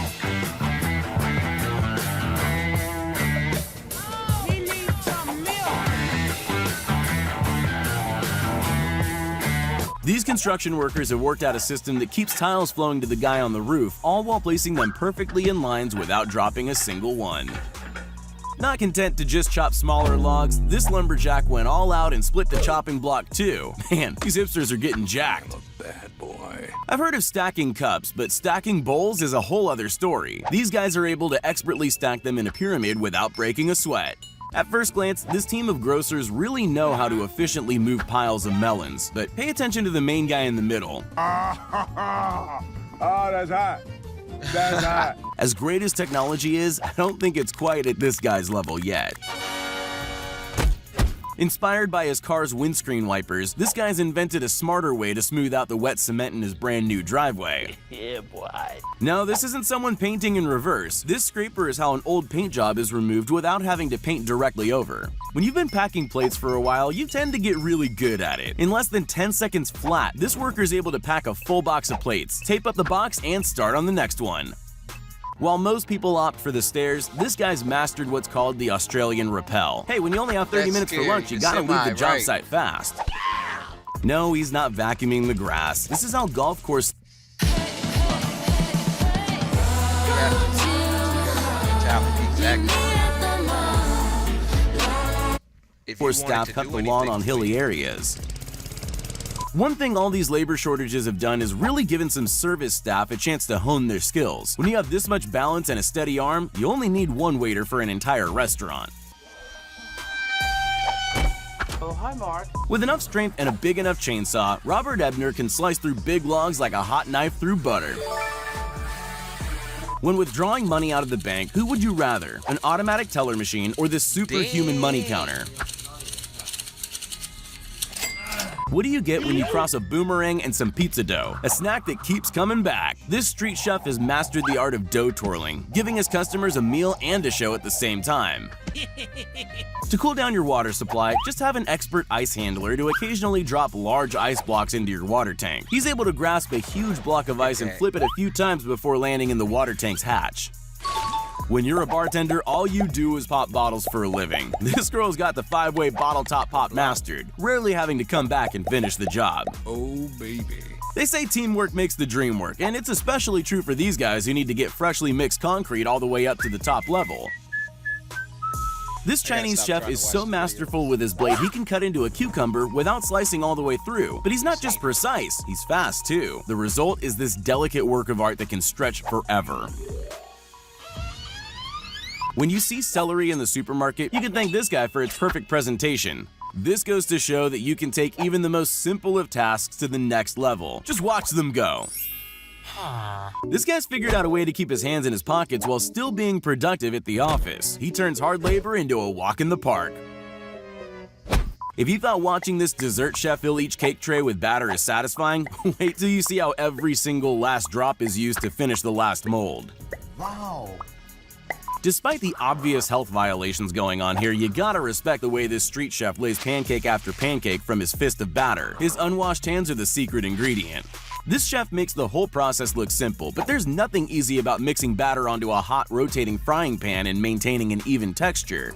These construction workers have worked out a system that keeps tiles flowing to the guy on the roof, all while placing them perfectly in lines without dropping a single one. Not content to just chop smaller logs, this lumberjack went all out and split the chopping block too. Man, these hipsters are getting jacked. Bad boy. I've heard of stacking cups, but stacking bowls is a whole other story. These guys are able to expertly stack them in a pyramid without breaking a sweat. At first glance, this team of grocers really know how to efficiently move piles of melons, but pay attention to the main guy in the middle. Oh, that's hot. That's hot. As great as technology is, I don't think it's quite at this guy's level yet. Inspired by his car's windscreen wipers, this guy's invented a smarter way to smooth out the wet cement in his brand new driveway. Yeah, boy. No, this isn't someone painting in reverse. This scraper is how an old paint job is removed without having to paint directly over. When you've been packing plates for a while, you tend to get really good at it. In less than 10 seconds flat, this worker is able to pack a full box of plates, tape up the box, and start on the next one. While most people opt for the stairs, this guy's mastered what's called the Australian rappel. Hey, when you only have 30 minutes for lunch, you gotta leave the job site fast. No, he's not vacuuming the grass. This is how golf course staff cut the lawn on hilly areas. One thing all these labor shortages have done is really given some service staff a chance to hone their skills. When you have this much balance and a steady arm, you only need one waiter for an entire restaurant. Oh, hi, Mark. With enough strength and a big enough chainsaw, Robert Ebner can slice through big logs like a hot knife through butter. When withdrawing money out of the bank, who would you rather? An automatic teller machine or this superhuman money counter? What do you get when you cross a boomerang and some pizza dough? A snack that keeps coming back. This street chef has mastered the art of dough twirling, giving his customers a meal and a show at the same time. To cool down your water supply, just have an expert ice handler to occasionally drop large ice blocks into your water tank. He's able to grasp a huge block of ice and flip it a few times before landing in the water tank's hatch. When you're a bartender, all you do is pop bottles for a living. This girl's got the 5-way bottle top pop mastered, rarely having to come back and finish the job. Oh, baby. They say teamwork makes the dream work, and it's especially true for these guys who need to get freshly mixed concrete all the way up to the top level. This Chinese chef is so masterful with his blade he can cut into a cucumber without slicing all the way through. But he's not just precise, he's fast too. The result is this delicate work of art that can stretch forever. When you see celery in the supermarket, you can thank this guy for its perfect presentation. This goes to show that you can take even the most simple of tasks to the next level. Just watch them go. This guy's figured out a way to keep his hands in his pockets while still being productive at the office. He turns hard labor into a walk in the park. If you thought watching this dessert chef fill each cake tray with batter is satisfying, wait till you see how every single last drop is used to finish the last mold. Wow. Despite the obvious health violations going on here, you gotta respect the way this street chef lays pancake after pancake from his fist of batter. His unwashed hands are the secret ingredient. This chef makes the whole process look simple, but there's nothing easy about mixing batter onto a hot rotating frying pan and maintaining an even texture.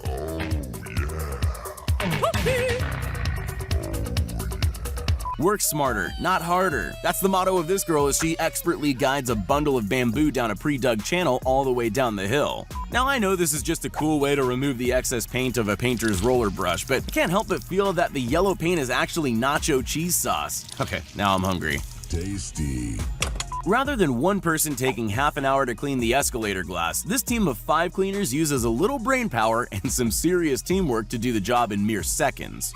Work smarter, not harder. That's the motto of this girl as she expertly guides a bundle of bamboo down a pre-dug channel all the way down the hill. Now I know this is just a cool way to remove the excess paint of a painter's roller brush, but I can't help but feel that the yellow paint is actually nacho cheese sauce. Okay, now I'm hungry. Tasty. Rather than one person taking half an hour to clean the escalator glass, this team of 5 cleaners uses a little brain power and some serious teamwork to do the job in mere seconds.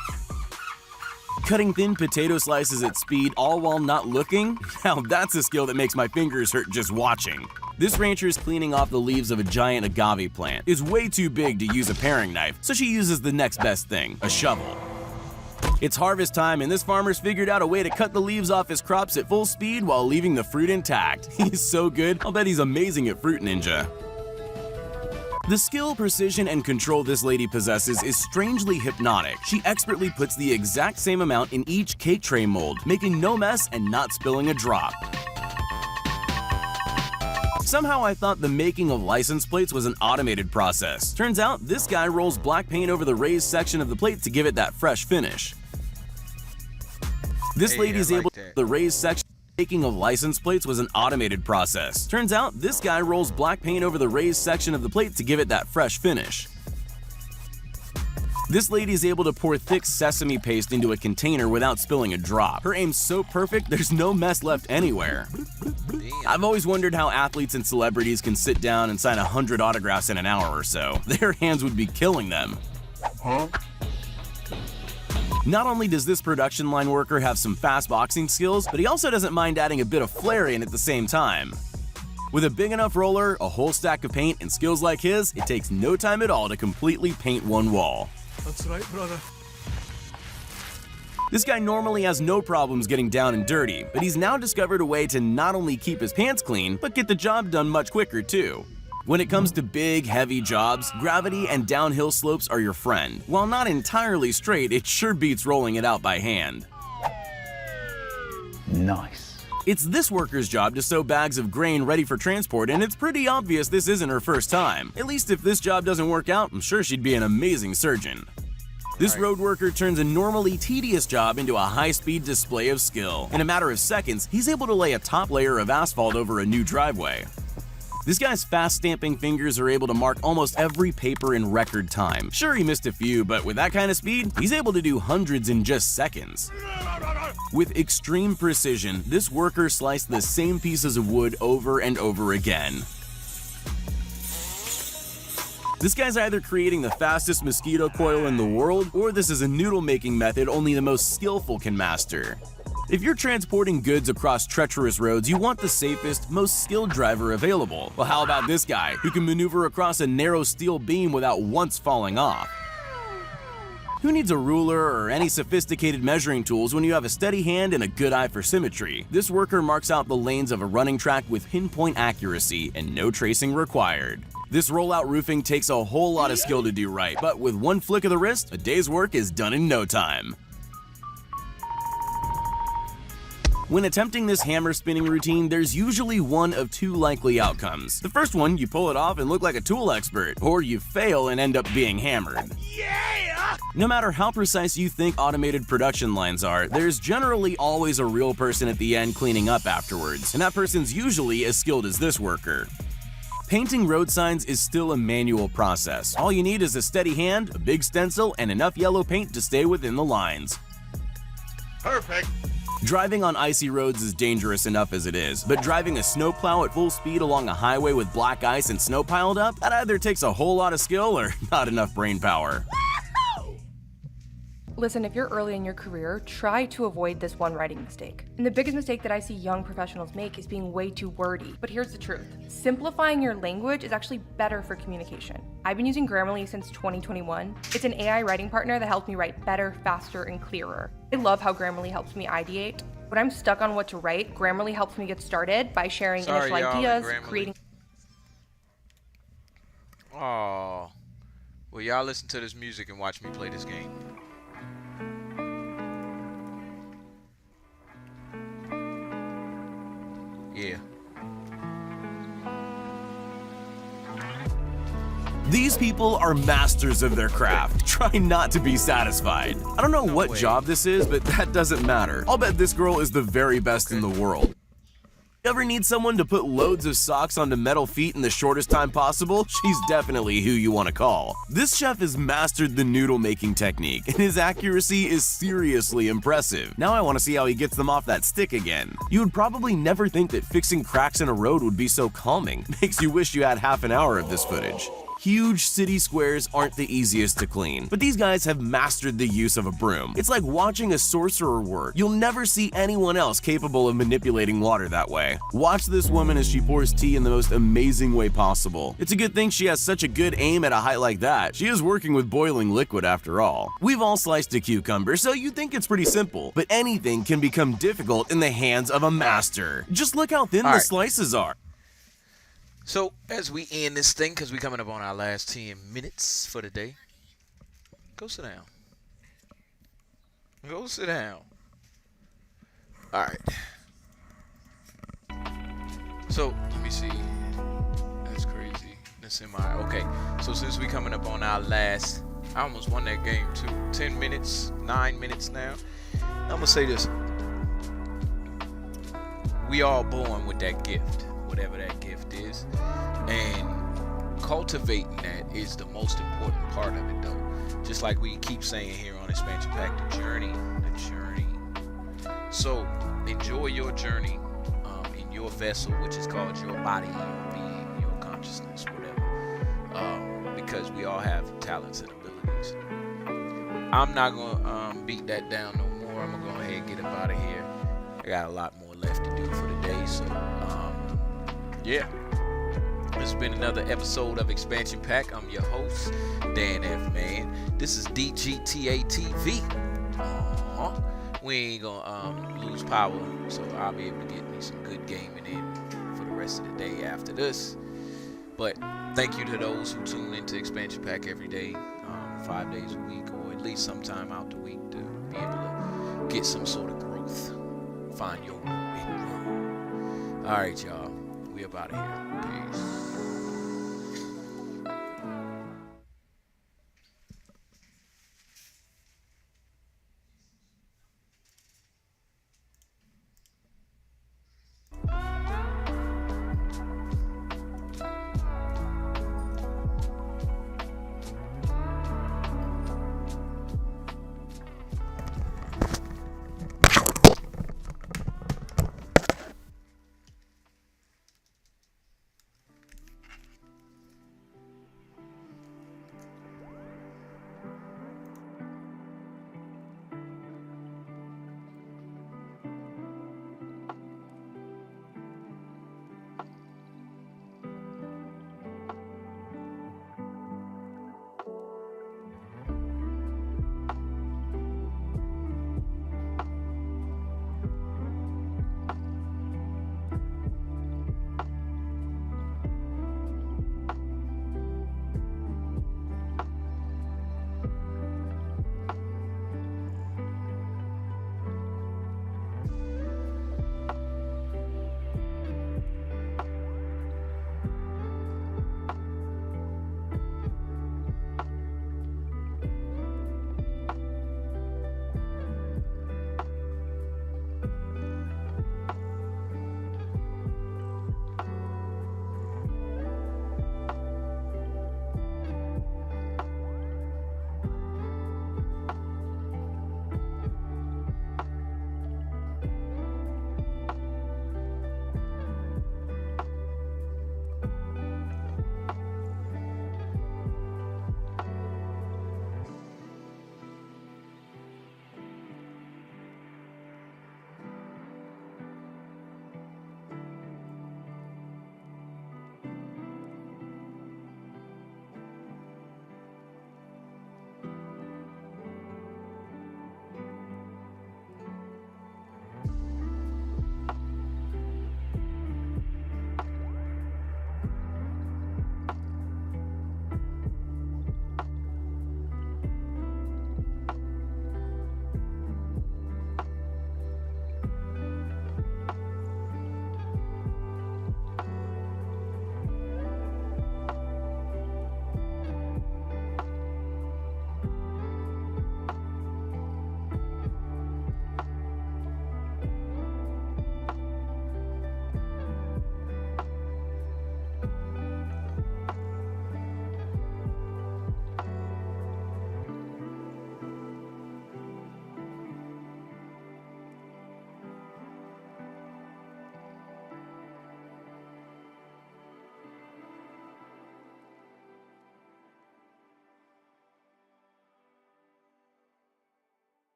Cutting thin potato slices at speed, all while not looking? Now that's a skill that makes my fingers hurt just watching. This rancher is cleaning off the leaves of a giant agave plant. It's way too big to use a paring knife, so she uses the next best thing, a shovel. It's harvest time, and this farmer's figured out a way to cut the leaves off his crops at full speed while leaving the fruit intact. He's so good, I'll bet he's amazing at Fruit Ninja. The skill, precision, and control this lady possesses is strangely hypnotic. She expertly puts the exact same amount in each cake tray mold, making no mess and not spilling a drop. Somehow I thought the making of license plates was an automated process. Turns out this guy rolls black paint over the raised section of the plate to give it that fresh finish. This lady's able to the raised section. Making of license plates was an automated process. Turns out this guy rolls black paint over the raised section of the plate to give it that fresh finish. This lady's able to pour thick sesame paste into a container without spilling a drop. Her aim's so perfect, there's no mess left anywhere. I've always wondered how athletes and celebrities can sit down and sign 100 autographs in an hour or so. Their hands would be killing them. Huh? Not only does this production line worker have some fast boxing skills, but he also doesn't mind adding a bit of flair in at the same time. With a big enough roller, a whole stack of paint, and skills like his, it takes no time at all to completely paint one wall. That's right, brother. This guy normally has no problems getting down and dirty, but he's now discovered a way to not only keep his pants clean, but get the job done much quicker too. When it comes to big, heavy jobs, gravity and downhill slopes are your friend. While not entirely straight, it sure beats rolling it out by hand. Nice. It's this worker's job to sew bags of grain ready for transport, and it's pretty obvious this isn't her first time. At least if this job doesn't work out, I'm sure she'd be an amazing surgeon. This road worker turns a normally tedious job into a high-speed display of skill. In a matter of seconds, he's able to lay a top layer of asphalt over a new driveway. This guy's fast stamping fingers are able to mark almost every paper in record time. Sure, he missed a few, but with that kind of speed, he's able to do hundreds in just seconds. With extreme precision, this worker sliced the same pieces of wood over and over again. This guy's either creating the fastest mosquito coil in the world, or this is a noodle making method only the most skillful can master. If you're transporting goods across treacherous roads, you want the safest, most skilled driver available. Well, how about this guy, who can maneuver across a narrow steel beam without once falling off? Who needs a ruler or any sophisticated measuring tools when you have a steady hand and a good eye for symmetry? This worker marks out the lanes of a running track with pinpoint accuracy and no tracing required. This rollout roofing takes a whole lot of skill to do right, but with one flick of the wrist, a day's work is done in no time. When attempting this hammer spinning routine, there's usually one of two likely outcomes. The first one, you pull it off and look like a tool expert, or you fail and end up being hammered. Yeah! No matter how precise you think automated production lines are, there's generally always a real person at the end cleaning up afterwards, and that person's usually as skilled as this worker. Painting road signs is still a manual process. All you need is a steady hand, a big stencil, and enough yellow paint to stay within the lines. Perfect. Driving on icy roads is dangerous enough as it is, but driving a snowplow at full speed along a highway with black ice and snow piled up, that either takes a whole lot of skill or not enough brain power. Listen, if you're early in your career, try to avoid this one writing mistake. And the biggest mistake that I see young professionals make is being way too wordy. But here's the truth. Simplifying your language is actually better for communication. I've been using Grammarly since 2021. It's an AI writing partner that helps me write better, faster, and clearer. I love how Grammarly helps me ideate. When I'm stuck on what to write, Grammarly helps me get started by sharing initial ideas, creating... Oh, well, y'all listen to this music and watch me play this game. Yeah. These people are masters of their craft. Try not to be satisfied. I don't know what job this is, but that doesn't matter. I'll bet this girl is the very best in the world. Ever need someone to put loads of socks onto metal feet in the shortest time possible? She's definitely who you want to call. This chef has mastered the noodle making technique, and his accuracy is seriously impressive. Now I want to see how he gets them off that stick again. You would probably never think that fixing cracks in a road would be so calming. Makes you wish you had half an hour of this footage. Huge city squares aren't the easiest to clean, but these guys have mastered the use of a broom. It's like watching a sorcerer work. You'll never see anyone else capable of manipulating water that way. Watch this woman as she pours tea in the most amazing way possible. It's a good thing she has such a good aim at a height like that. She is working with boiling liquid after all. We've all sliced a cucumber, so you think it's pretty simple, but anything can become difficult in the hands of a master. Just look how thin the slices are. So, as we end this thing, because we're coming up on our last 10 minutes for the day, go sit down. Go sit down. All right. So, let me see. That's crazy. That's in my... Okay. So, since we're coming up on our last... I almost won that game, too. 10 minutes, 9 minutes now. I'm going to say this. We all born with that gift. Whatever that gift is, and cultivating that is the most important part of it, though. Just like we keep saying here on Expansion Pack, the journey. So enjoy your journey in your vessel, which is called your body, your being, your consciousness, whatever, because we all have talents and abilities. I'm not gonna beat that down no more. I'm gonna go ahead and get up out of here. I got a lot more left to do for the day, so yeah, this has been another episode of Expansion Pack. I'm your host, Dan F. Man. This is DGTA TV. We ain't gonna lose power, so I'll be able to get me some good gaming in for the rest of the day after this. But thank you to those who tune into Expansion Pack every day, 5 days a week, or at least sometime out the week to be able to get some sort of growth. Find your groove and grow. All right, y'all. We up out of here. Peace.